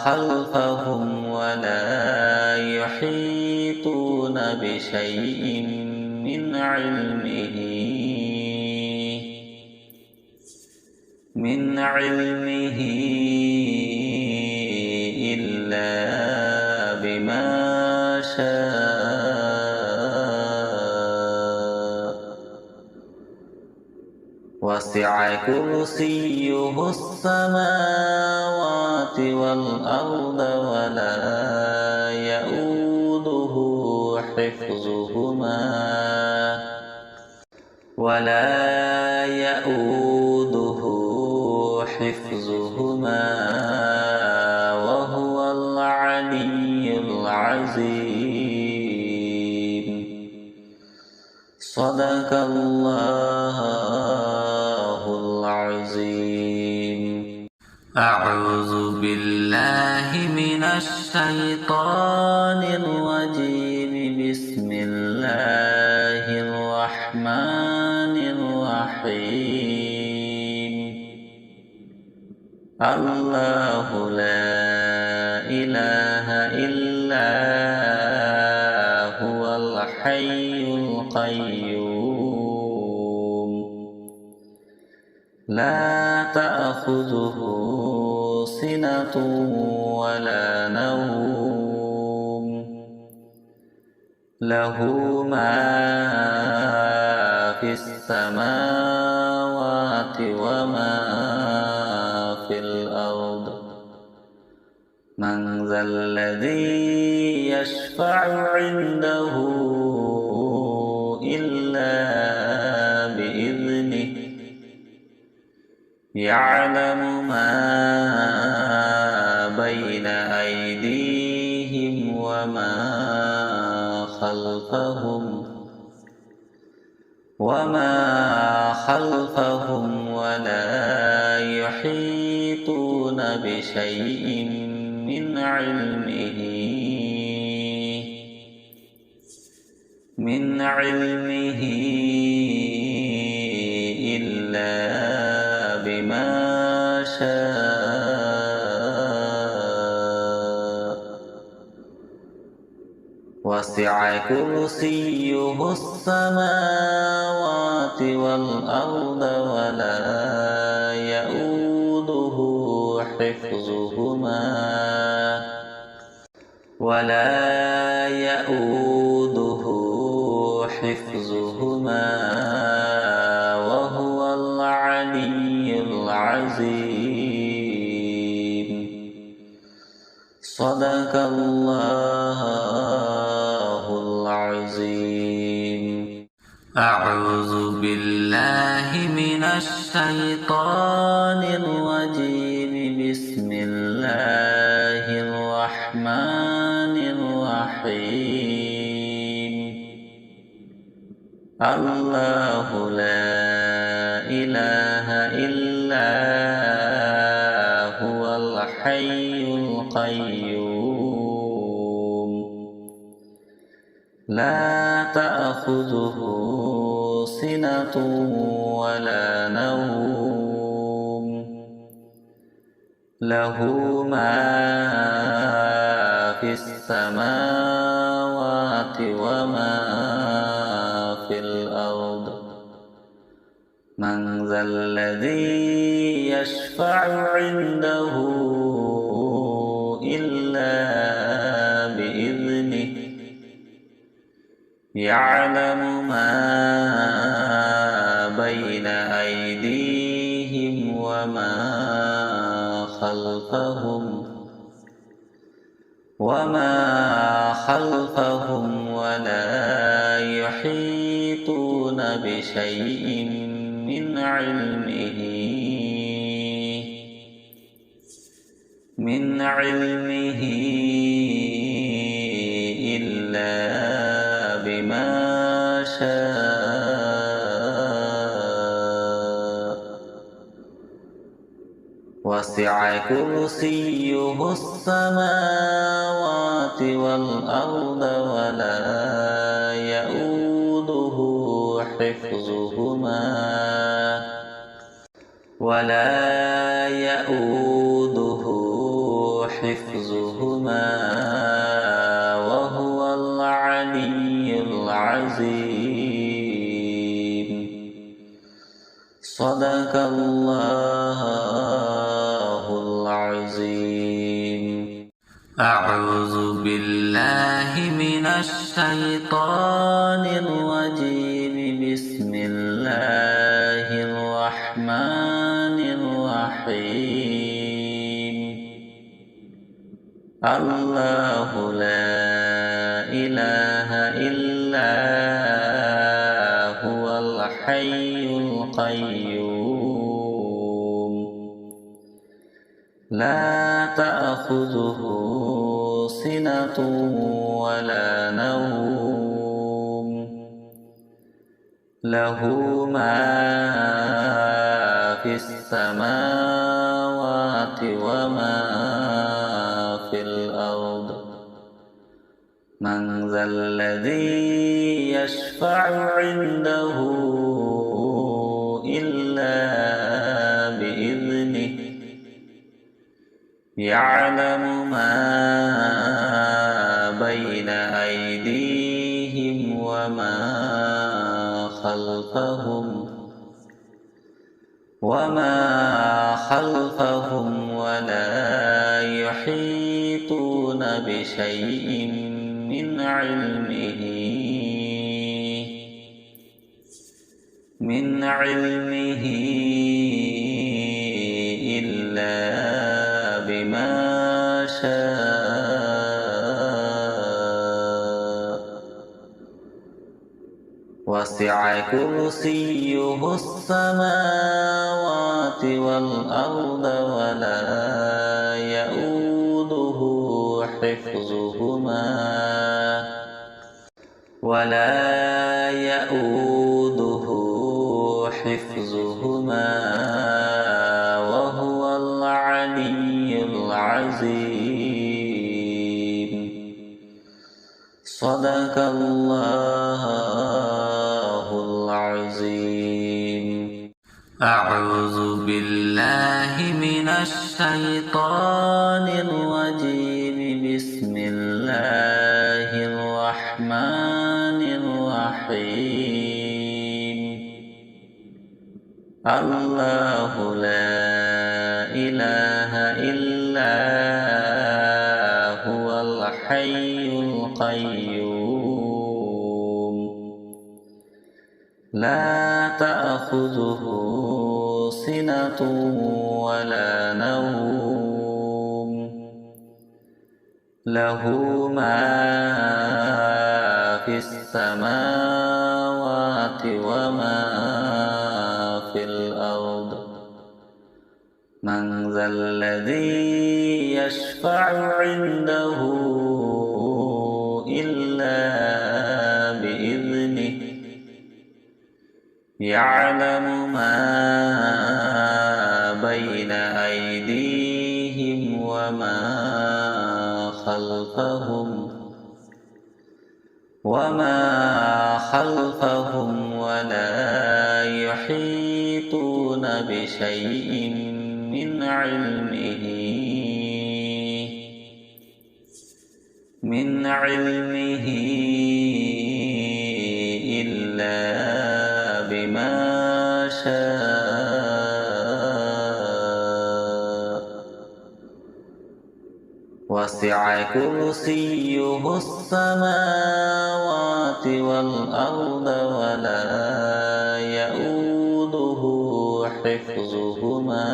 خلفهم ولا يحيطون بشيء من علمه إلا بما شاء. وسع كرسيه السماوات والأرض ولا يؤوده حفظهما وهو العلي العظيم. صدق الله العظيم. أعوذ بالله من الشيطان الرجيم. بسم الله الرحمن الله لا إله إلا هو الحي القيوم لا تأخذه سنة ولا نوم له ما في السماوات وما في الأرض من ذا الذي يشفع عنده إلا بإذنه يعلم ما بين أيديهم وما خلفهم ولا يحيطون بشيء من علمه إلا بما شاء وسع كرسيه السماوات والأرض ولا يؤوده حفظهما وهو العلي العظيم صدق الله العظيم. أعوذ بالله من الشيطان الرجيم. بسم الله الرحمن الرحيم. الله لا إله إلا هو الحي القيوم لا تأخذه سنة ولا نوم له ما في السماوات وما في الأرض من ذا الذي يشفع عنده إلا بإذنه يعلم ما بين أيديهم وما خلفهم ولا يحيطون بشيء من علمه إلا بما شاء وسع كرسيه السماوات والأرض ولا يؤوده حفظهما وهو العلي العظيم صدق الله العظيم. أعوذ بالله من الشيطان الرجيم. بسم الله الرحمن الرحيم. الله لا إله إلا هو الحي القيوم لا تأخذه سنة ولا نوم له ما في السماوات وما في الأرض من ذا الذي يشفع عنده إلا بإذنه يعلم ما بين أيديهم وما خلفهم ولا يحيطون بشيء من علمه إلا بما شاء وسع كرسيه السماوات والأرض ولا يؤوده حفظهما وهو العلي العظيم. صدق الله العظيم. أعوذ بالله من الشيطان الرجيم. بسم الله الرحمن الرحيم. الله لا إله إلا هو الحي القيوم لا تأخذه سنة ولا نوم له ما في السماوات وما في الأرض. من ذا الذي يشفع عنده إلا بإذنه. يعلم ما بين أيديهم وما خلفهم ولا يحيطون بشيء من علمه إلا بما شاء وسع كرسيه السماوات والأرض ولا يؤوده حفظهما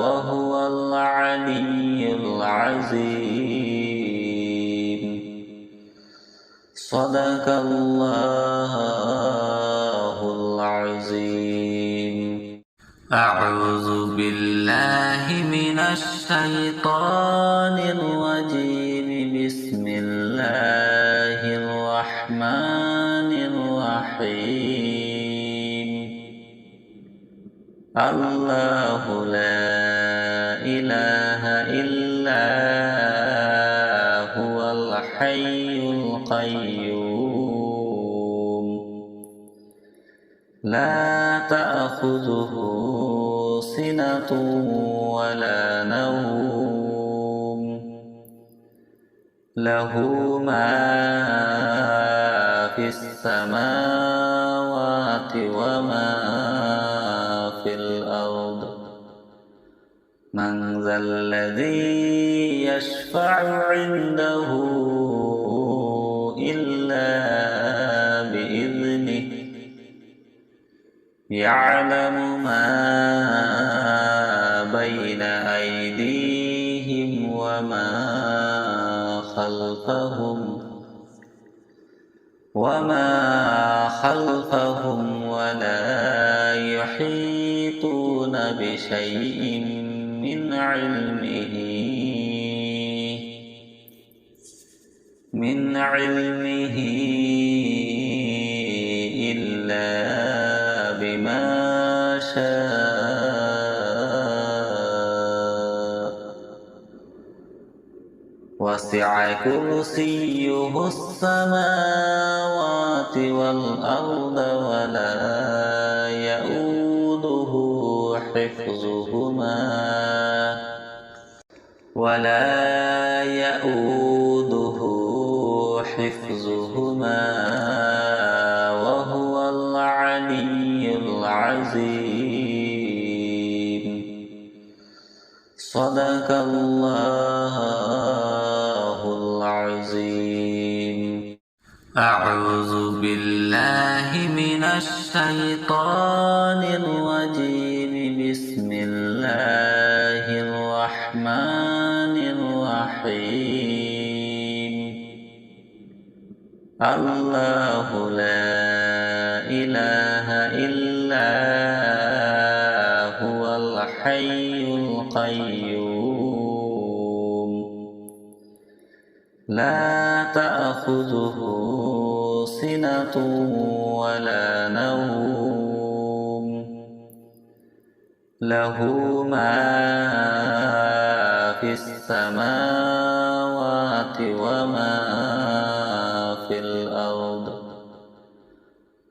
وهو العلي العظيم. صدق الله العظيم. أعوذ بالله من الشيطان الرجيم. بسم الله الرحمن الرحيم. الله لا إله إلا هو الحي القيوم لا تأخذه سنة ولا نوم له ما في السماوات وما في الأرض. من ذا الذي يشفع عنده إلا بإذنه. يعلم ما بين أيديهم وما خلفهم ولا يحيطون بشيء من علمه إلا بما شاء وسع كرسيه السماوات والأرض ولا يؤوده حفظهما وهو العلي العظيم. صدق الله العظيم. أعوذ بالله من الشيطان الرجيم. بسم الله الرحمن الرحيم. الله لا إله إلا هو الحي القيوم لا تأخذه سنة ولا نوم له ما في السماوات وما في الأرض.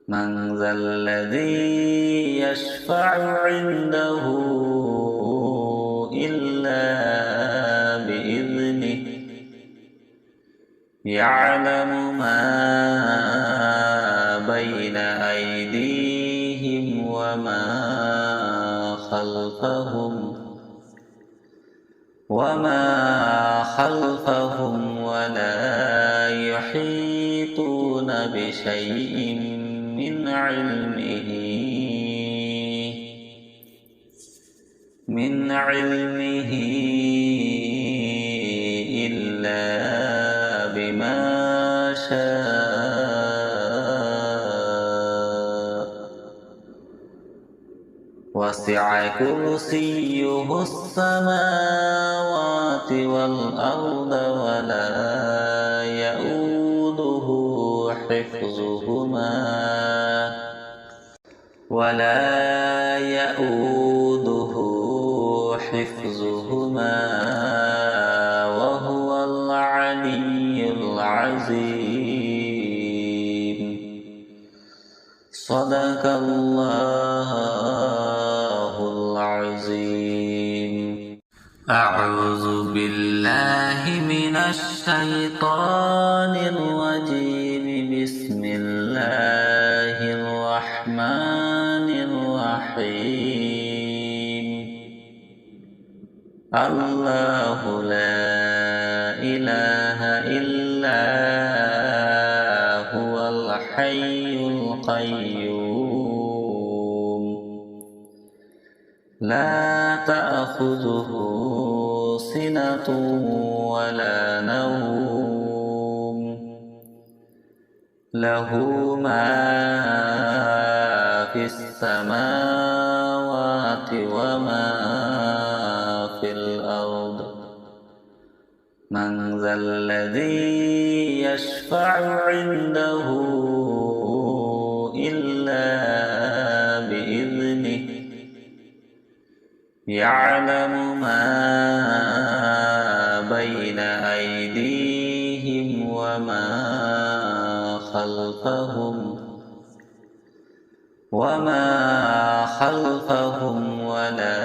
من ذا الذي يشفع عنده إلا بإذنه يعلم ما بين أيديهم وما خلفهم ولا يحيطون بشيء من علمه إلا بما شاء. وسع كرسيه السماوات والأرض ولا يؤوده حفظهما وهو العلي العظيم. صدق الله العظيم. أعوذ بالله من الشيطان الرجيم. بسم الله الرحمن الرحيم. الله لا إله إلا هو الحي القيوم لا تأخذه سنة ولا نوم له ما في السماوات وما في الأرض. من ذا الذي يشفع عنده إلا بإذنه يعلم ما بين أيديهم وما خلفهم ولا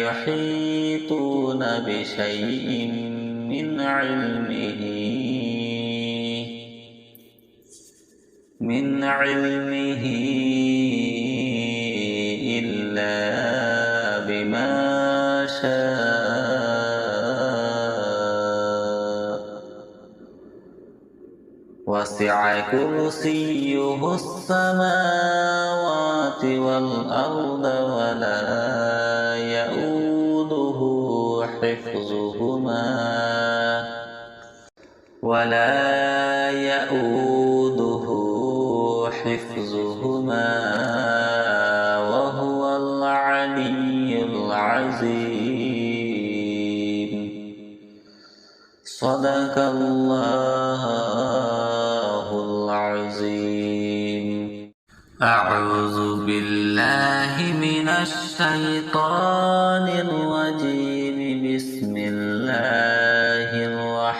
يحيطون بشيء من علمه إلا بما شاء. وسع كرسيه السماوات والأرض ولا يؤوده حفظهما وهو العلي العظيم. صدق الله العظيم. أعوذ بالله من الشيطان الرجيم. بسم الله الرحمن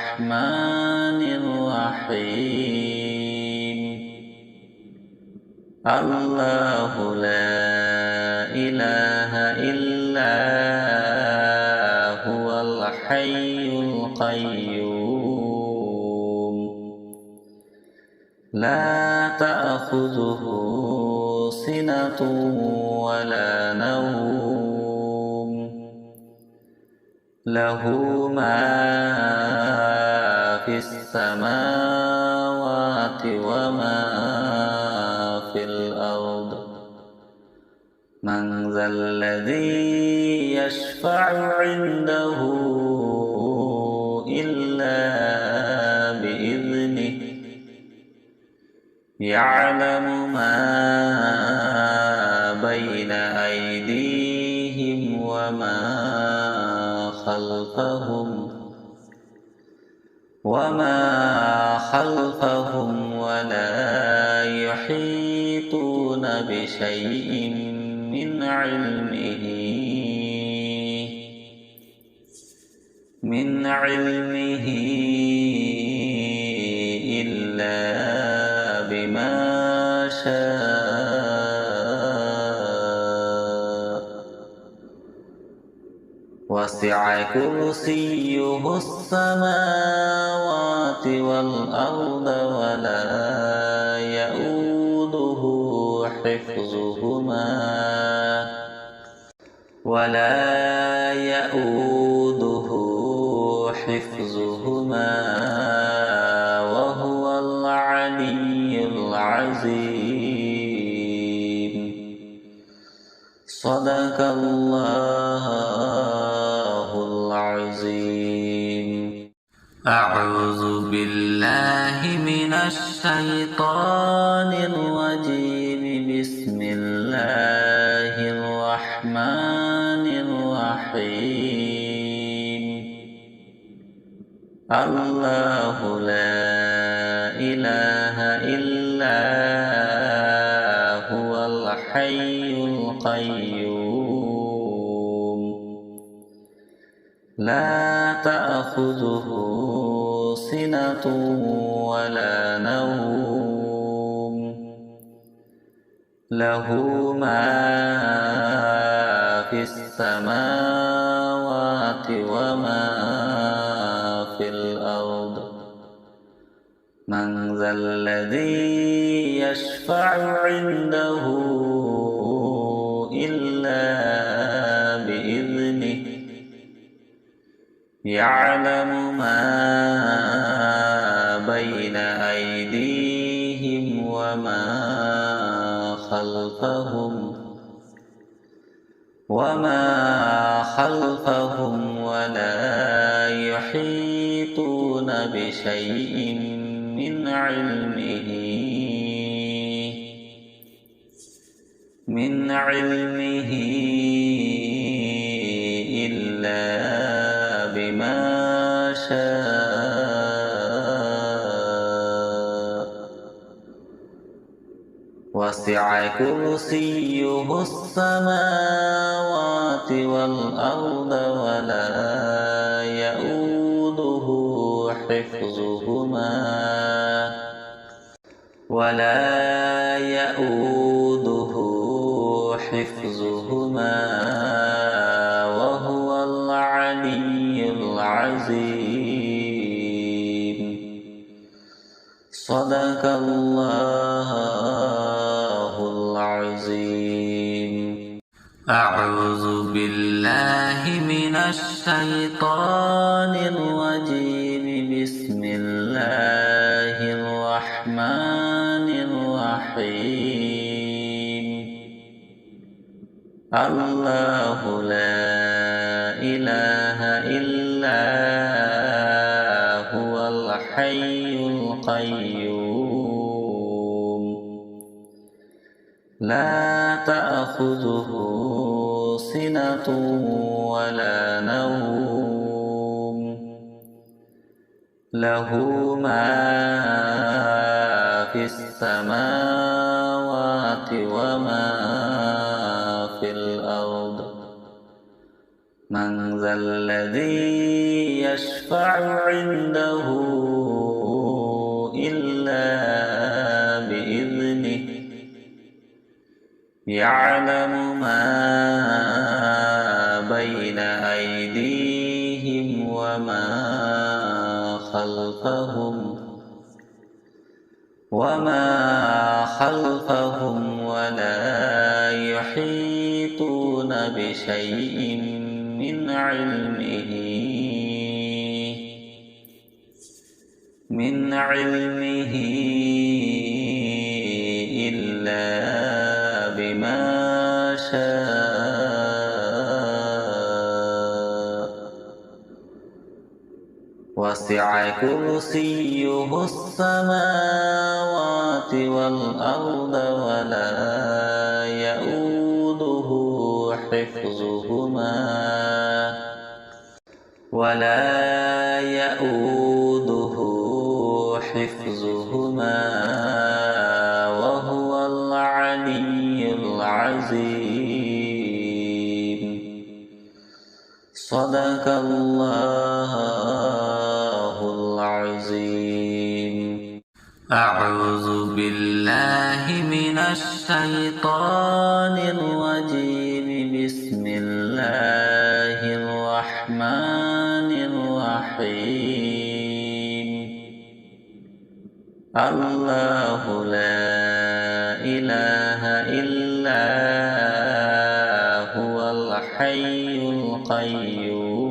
الله لا إله إلا هو الحي القيوم لا تأخذه سنة ولا نوم له ما في السماوات وما في الأرض من ذا الذي يشفع عنده إلا بإذنه يعلم ما بين أيديهم وما خلفهم ولا يحيطون بشيء من علمه إلا بما شاء وسع كرسيه السماوات والأرض ولا يؤوده حفظهما وهو العلي العظيم صدق الله العظيم أعوذ بالله من الشيطان الرجيم بسم الله الرحمن الرحيم الله لا إله إلا هو الحي القيوم لا تأخذه سنة ولا نوم له ما في السماوات وما في الأرض من ذا الذي يشفع عنده إلا بإذنه يعلم ما بين أيديهم وما خلفهم ولا يحيطون بشيء من علمه إلا بما شاء وسع كرسيه السماوات والأرض ولا يؤوده حفظهما وهو العلي العظيم صدق الله العظيم أعوذ بالله من الشيطان الرجيم بسم الله الرحمن الرحيم الله لا إله إلا هو الحي القيوم لا تأخذه سنة ولا نوم له ما في السماوات وما في الأرض من ذا الذي يشفع عنده إلا بإذنه يعلم ما بين أيديهم وما خلفهم ولا يحيطون بشيء من علمه إلا بما شاء وسع كرسيه السماوات والأرض ولا يؤوده حفظهما وهو العلي العظيم. صدق الله العظيم. أعوذ بالله من الشيطان الرجيم. بسم الله الرحمن الرحيم. الله لا إله إلا هو الحي القيوم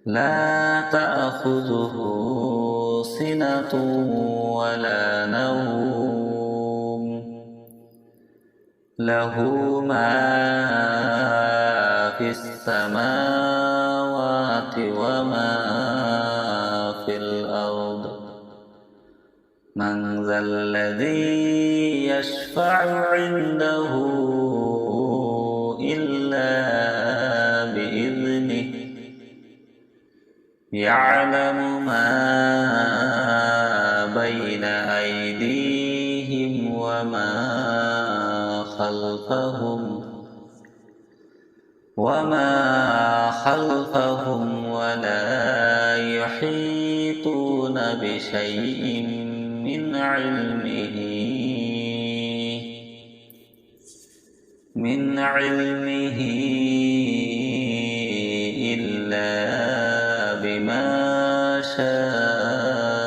لا تأخذه سنة ولا نوم له ما في السماوات وما في الأرض. من ذا الذي يشفع عنده إلا بإذنه. يعلم ما بين أيديهم وما خلفهم ولا يحيطون بشيء من علمه إلا بما شاء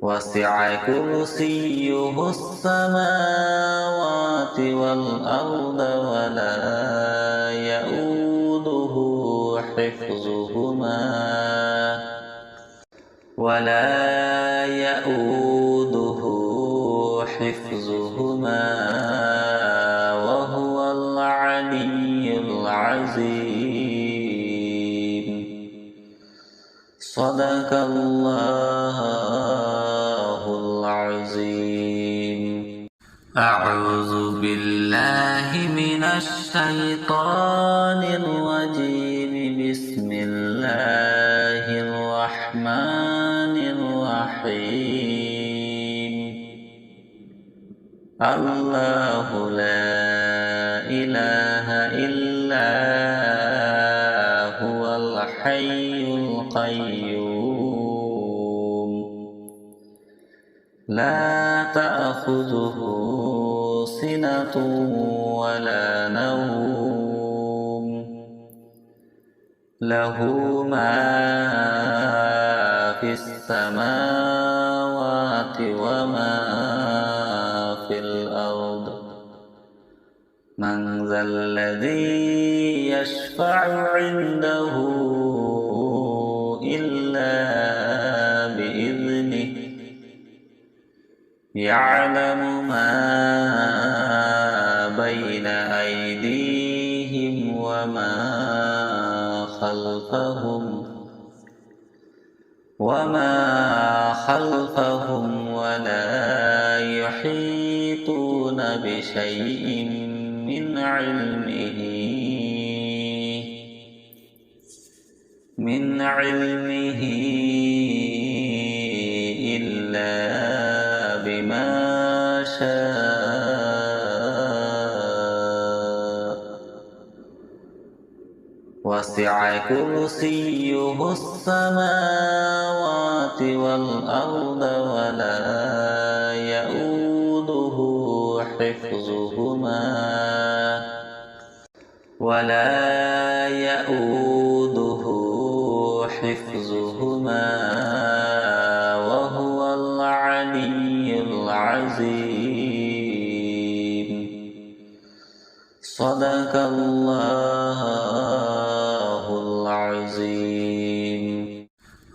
وسع كرسيه السماوات والأرض ولا يؤوده حفظهما وهو العلي العظيم. صدق الله العظيم. أعوذ بالله من الشيطان الرجيم. بسم الله الرحمن الرحيم. الله لا إله إلا هو الحي القيوم لا تأخذه سنة ولا نوم له ما في السماوات وما في الأرض. من ذا الذي يشفع عنده إلا بإذنه. يعلم ما بين أيديهم وما خلفهم ولا يحيطون بشيء من علمه إلا بما شاء وسع كرسيه السماوات والأرض ولا يؤوده حفظهما وهو العلي العظيم. صدق الله العظيم.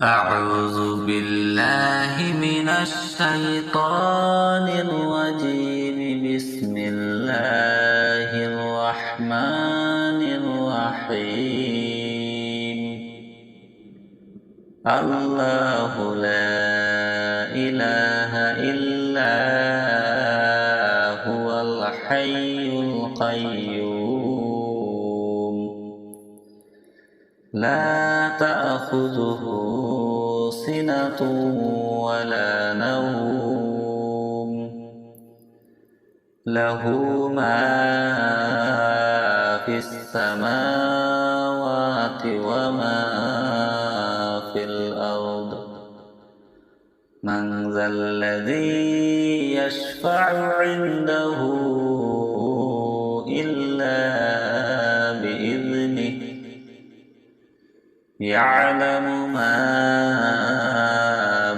أعوذ بالله من الشيطان الرجيم. بسم الله الرحمن الرحيم. الله لا إله إلا هو الحي القيوم. لا تأخذه سنة ولا نوم. له ما في السماوات وما في الأرض. من ذا الذي يشفع عنده إلا بإذنه. يعلم ما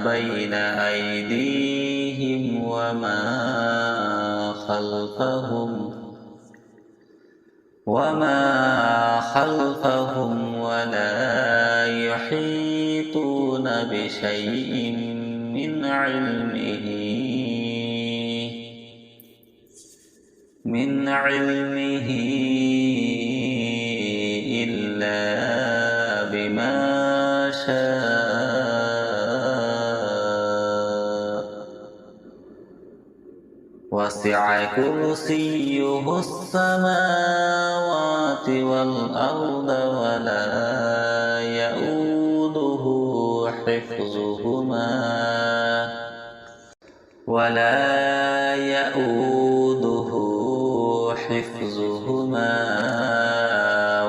بين أيديهم وما خلفهم ولا يحيطون بشيء من علمه إلا بما شاء. وسع كرسيه السماوات والأرض ولا يؤوده حفظهما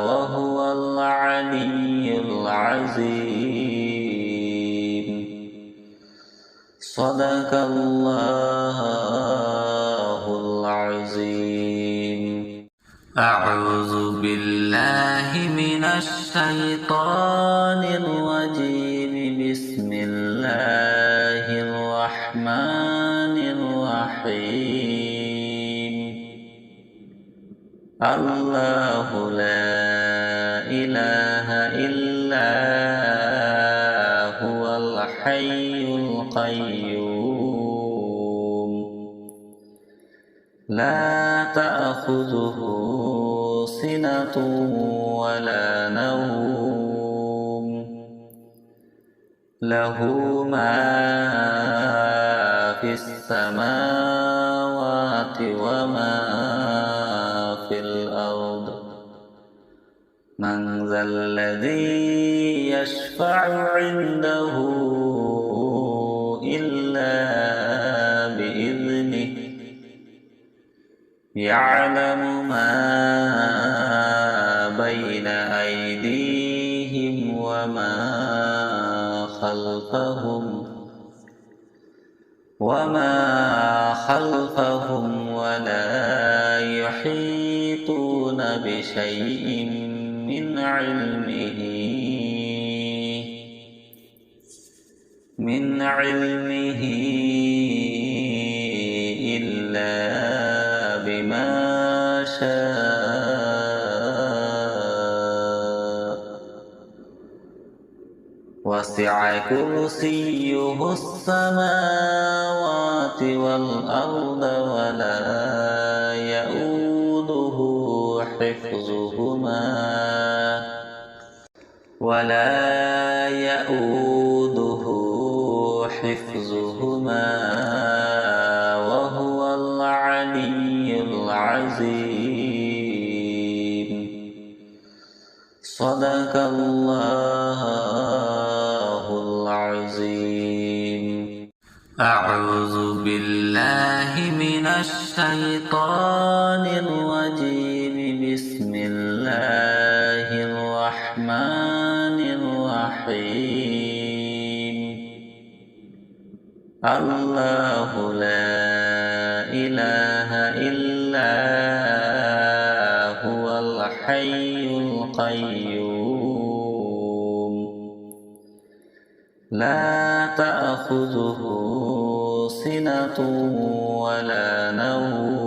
وهو العلي العظيم. صدق الله العظيم. أعوذ بالله من الشيطان الرجيم. بسم الله الرحمن الرحيم. الله لا إله إلا هو الحي القيوم. لا تأخذه سنة ولا نوم. له ما في السماوات وما في الأرض. من ذا الذي يشفع عنده إلا بإذنه. يعلم ما بين أيديهم وما خلفهم ولا يحيطون بشيء من علمه إلا بما شاء. وسع كرسيه السماوات والأرض ولا يؤوده حفظهما وهو العلي العظيم. صدق الله العظيم. أعوذ بالله من الشيطان الرجيم. بسم الله الرحمن الرحمن الرحيم الله لا إله إلا هو الحي القيوم لا تأخذه سنة ولا نوم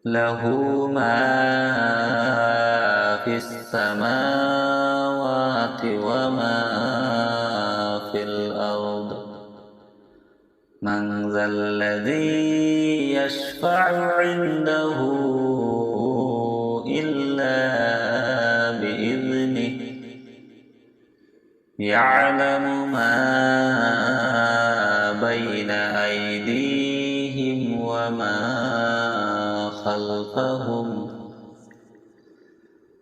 له ما في السماوات وما في الأرض من ذا الذي يشفع عنده إلا بإذنه يعلم ما بين أيديهم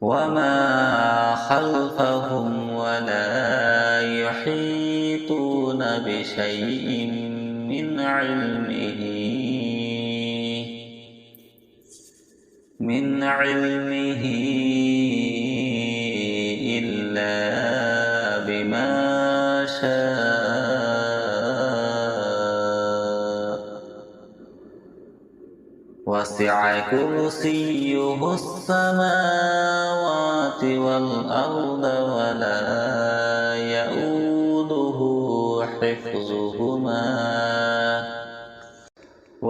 وما خلفهم ولا يحيطون بشيء من علمه إلا بما شاء وسع كرسيه السماوات والأرض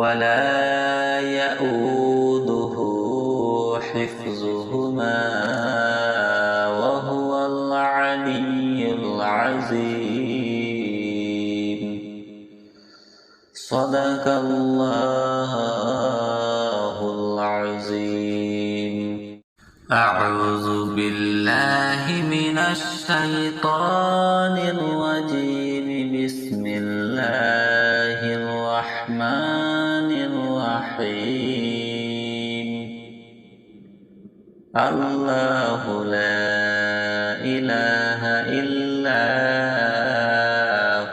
ولا يؤوده حفظهما وهو العلي العظيم صدق الله العظيم أعوذ بالله من الشيطان الرجيم بسم الله الرحمن الرحيم الله لا إله إلا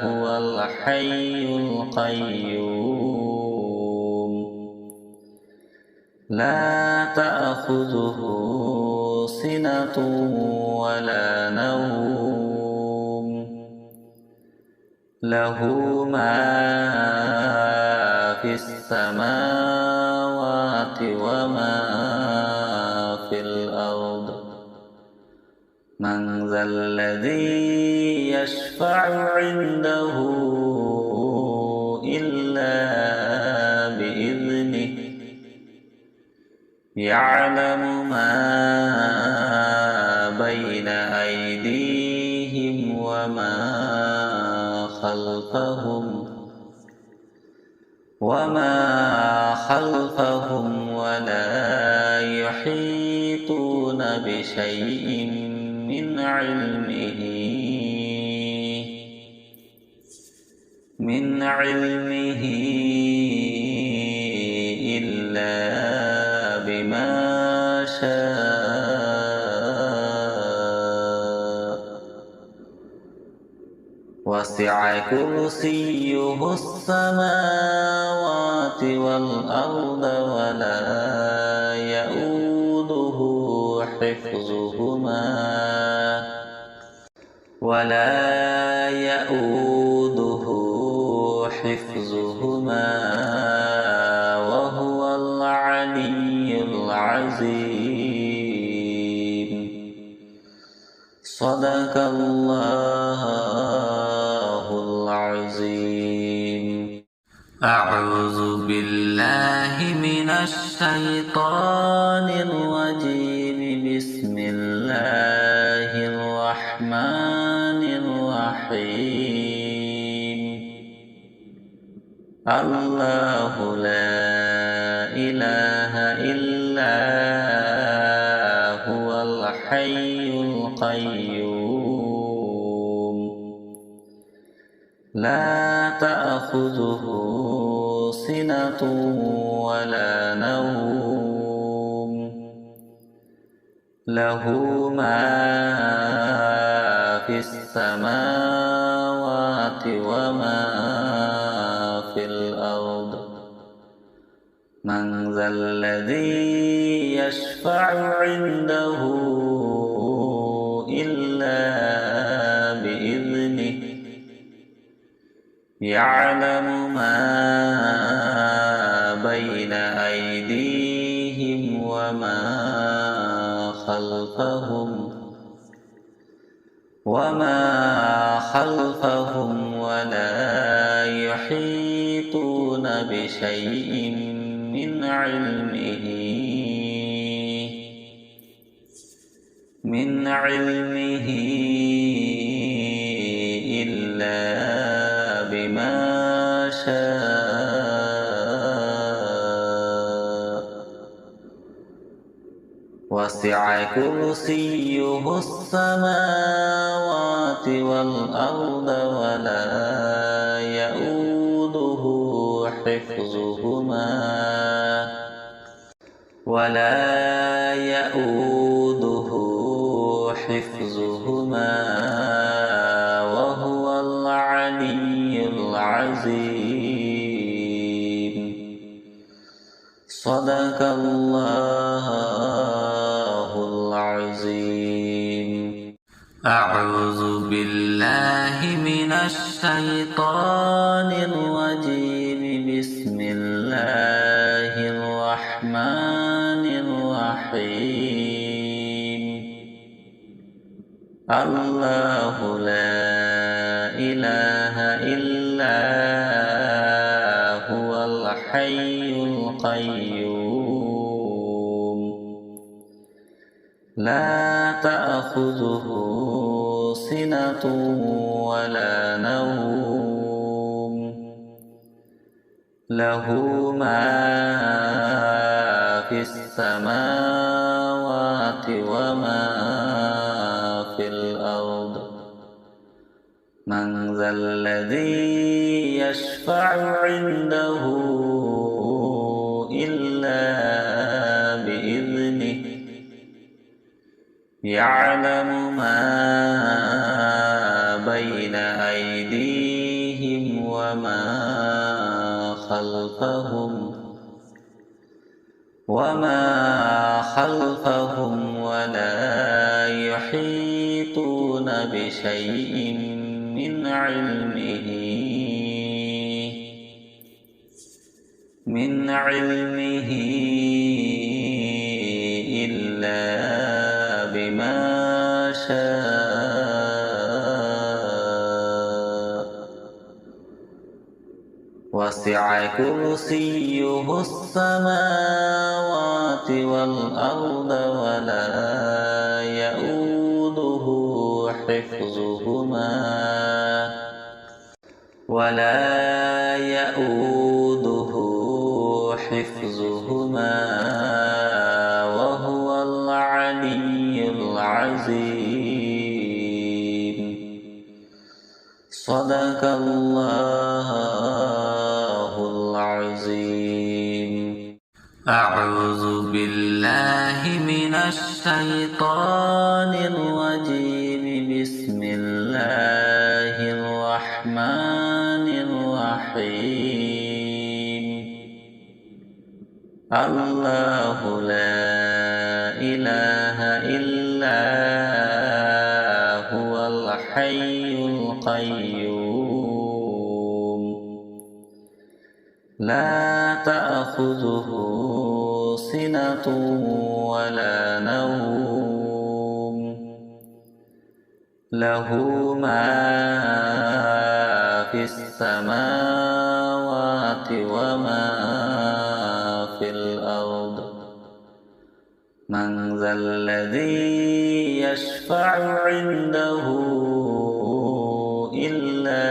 هو الحي القيوم لا تأخذه سنة ولا نوم له ما في السماوات وما في الأرض من ذا الذي يشفع عنده إلا بإذنه يعلم ما بين أيديهم وما خلفهم ولا يحيطون بشيء من علمه إلا بما شاء وسع كرسيه السماوات والأرض ولا يؤوده حفظهما وهو العلي العظيم صدق الله العظيم أعوذ بالله من الشيطان الرجيم بسم الله الرحمن الرحيم الله لا إله إلا هو الحي القيوم لا تأخذه سنة ولا نوم له ما في السماوات وما في الأرض من ذا الذي يشفع عنده إلا بإذنه يعلم ما بين أيديهم وما خلفهم ولا يحيطون بشيء من علمه إلا بما شاء وسع كرسيه السماوات والأرض ولا يؤوده حفظهما وهو العلي العظيم. صدق الله العظيم. أعوذ بالله من الشيطان الرجيم. بسم الله الرحمن الرحيم. الله لا إله إلا هو الحي القيوم لا تأخذه سنة ولا نوم له ما في السماوات وما في الأرض. من ذا الذي يشفع عنده إلا بإذنه يعلم ما بين أيديهم وما خلفهم ولا يحيطون بشيء من علمه إلا بما شاء وسع كرسيه السماوات والأرض ولا يؤوده حفظهما وهو العلي العظيم. صدق الله العظيم. أعوذ بالله من الشيطان الرجيم. بسم الله الرحمن الرحيم. الله لا إله إلا هو الحي القيوم لا تأخذه سنة ولا نوم له ما في السماوات وما في الأرض. من ذا الذي يشفع عنده إلا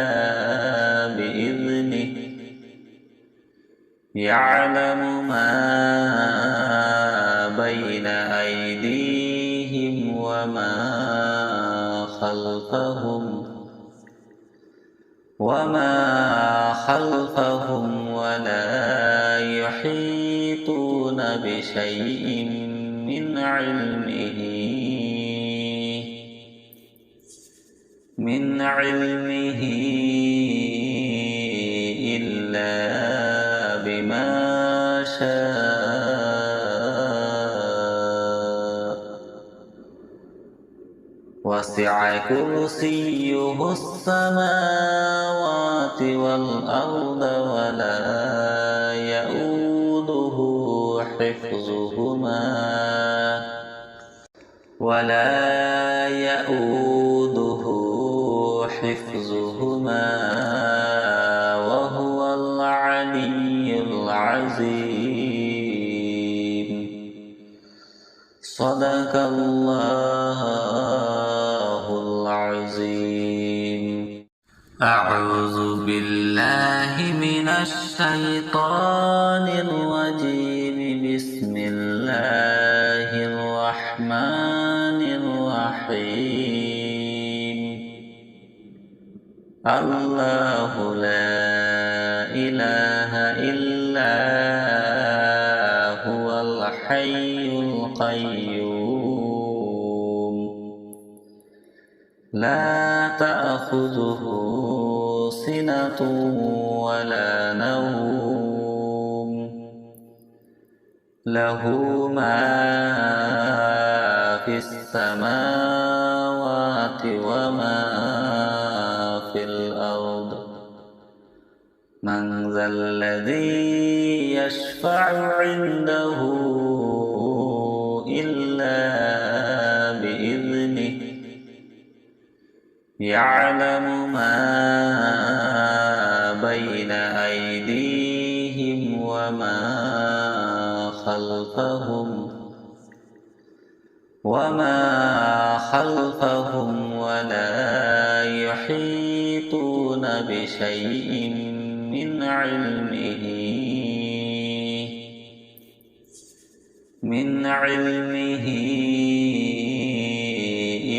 بإذنه يعلم ما بين أيديهم وما خلفهم ولا يحيطون بشيء من علمه إلا بما شاء وسع كرسيه السماوات والأرض ولا يؤوده حفظهما وهو العلي العظيم. صدق الله العظيم. أعوذ بالله من الشيطان الرجيم. بسم الله الرحمن الرحيم. الله لا إله إلا هو الحي القيوم لا تأخذه سنة ولا نوم له ما في السماوات وما في الأرض. من ذا الذي يشفع عنده إلا بإذنه يعلم ما بين أيديهم وما خلفهم ولا يحيطون بشيء من علمه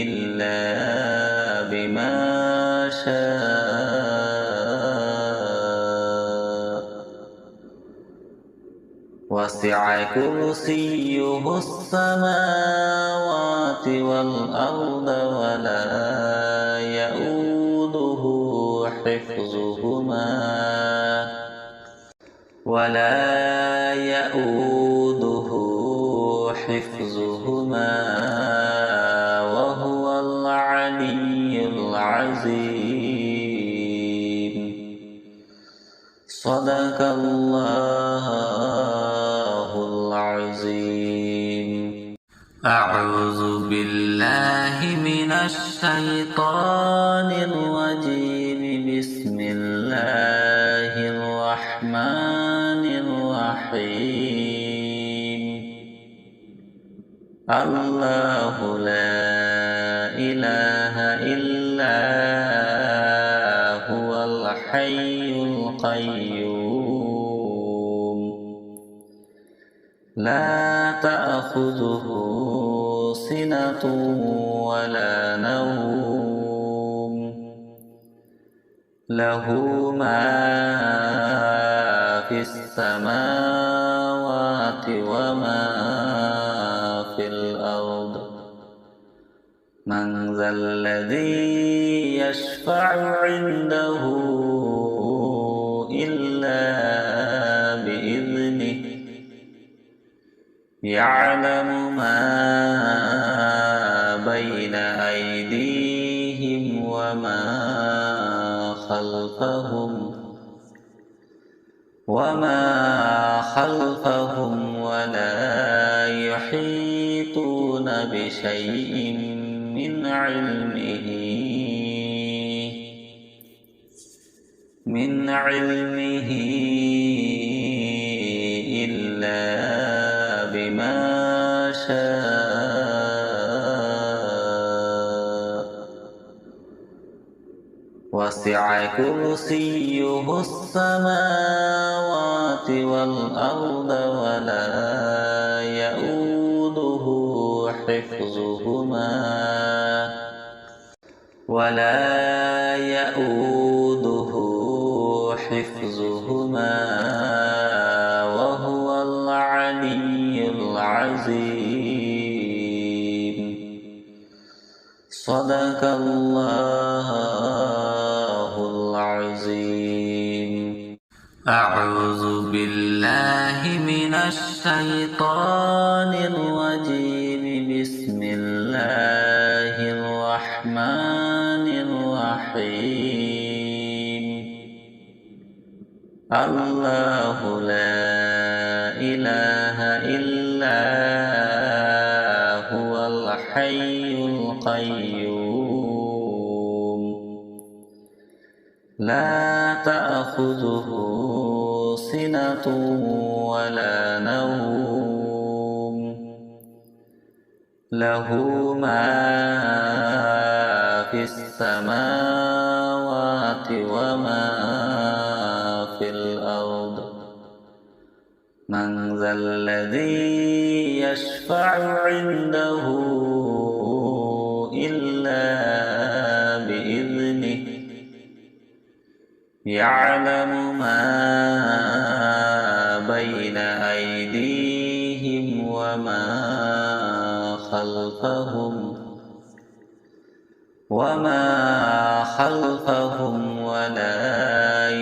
إلا بما شاء. وسع كرسيه السماوات والأرض ولا يؤوده حفظهما وهو العلي العظيم. صدق الله العظيم. أعوذ بالله من الشيطان الرجيم. بسم الله الرحمن الرحيم. الله لا إله إلا هو الحي القيوم لا تأخذه سنة ولا نوم له ما في السماوات وما في الأرض. من ذا الذي يشفع عنده إلا بإذنه يعلم ما بين أيديهم وما خلفهم ولا يحيطون بشيء من علمه إلا بما شاء. وسع كرسيه السماوات والأرض ولا يؤوده حفظهما وهو العلي العظيم. صدق الله العظيم. أعوذ بالله من الشيطان الرجيم. بسم الله الرحمن الرحيم. الله لا إله إلا هو الحي القيوم. لا تأخذه سنة ولا نوم. له ما في السماوات وما في الأرض. من ذا الذي يشفع عنده إلا بإذنه. يعلم ما بين أيديهم وما خلفهم ولا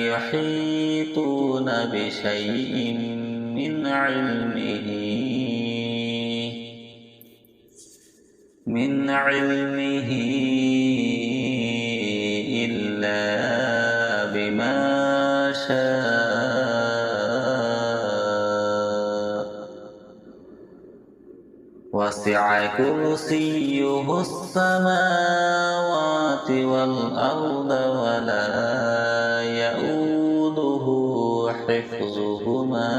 يحيطون بشيء من علمه إلا بما شاء. وسع كرسيه السماوات والأرض ولا يؤوده حفظهما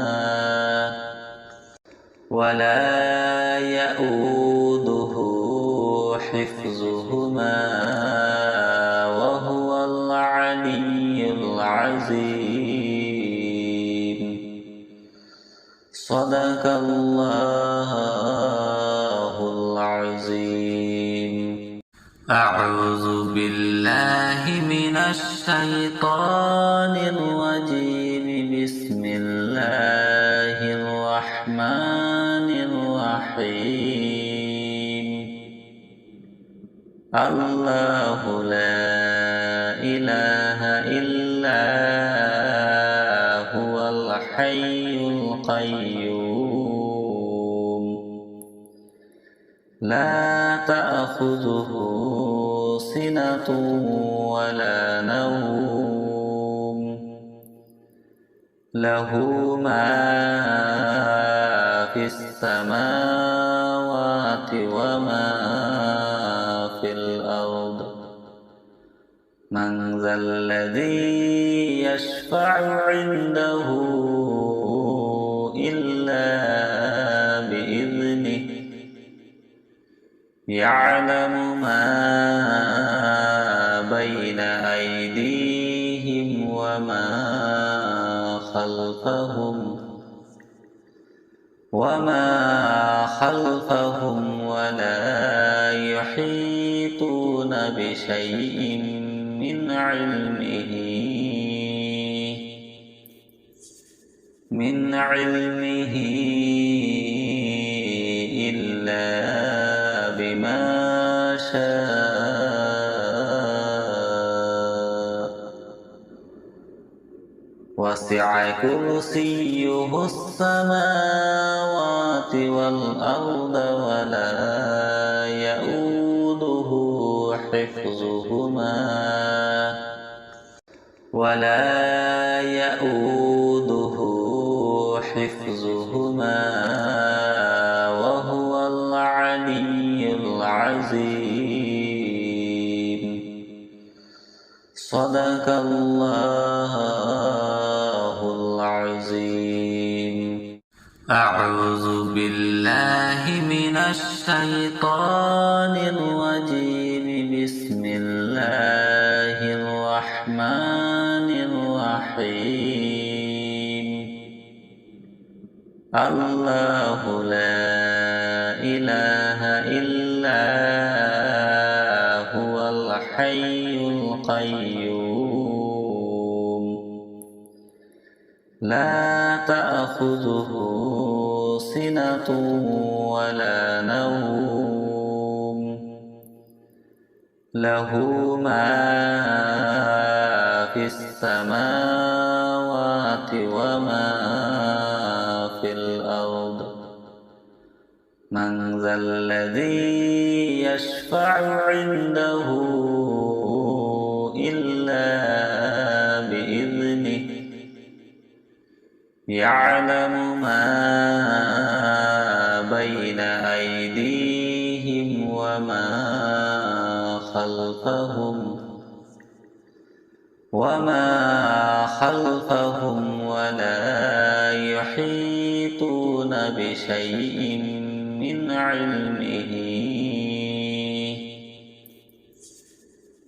وهو العلي العظيم. صدق الله العظيم. أعوذ بالله من الشيطان الرجيم. بسم الله الرحمن الرحيم. الله لا إله إلا هو الحي القيوم. لا تأخذه سنة ولا نوم. له ما في السماوات وما في الأرض. من ذا الذي يشفع عنده إلا بإذنه. يعلم ما بين أيديهم وما خلفهم ولا يحيطون بشيء من علمه إلا بما شاء. وسع كرسيه السماوات والأرض ولا يؤوده حفظهما وهو العلي العظيم. صدق الله العظيم. أعوذ بالله من الشيطان الرجيم. بسم الله الرحمن الرحيم. الله لا إله إلا هو الحي القيوم. لا تأخذه سنة ولا نوم. له ما في السماوات وما من ذا الذي يشفع عنده إلا بإذنه يعلم ما بين أيديهم وما خلفهم ولا يحيطون بشيء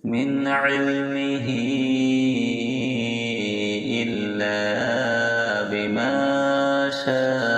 من علمه إلا بما شاء.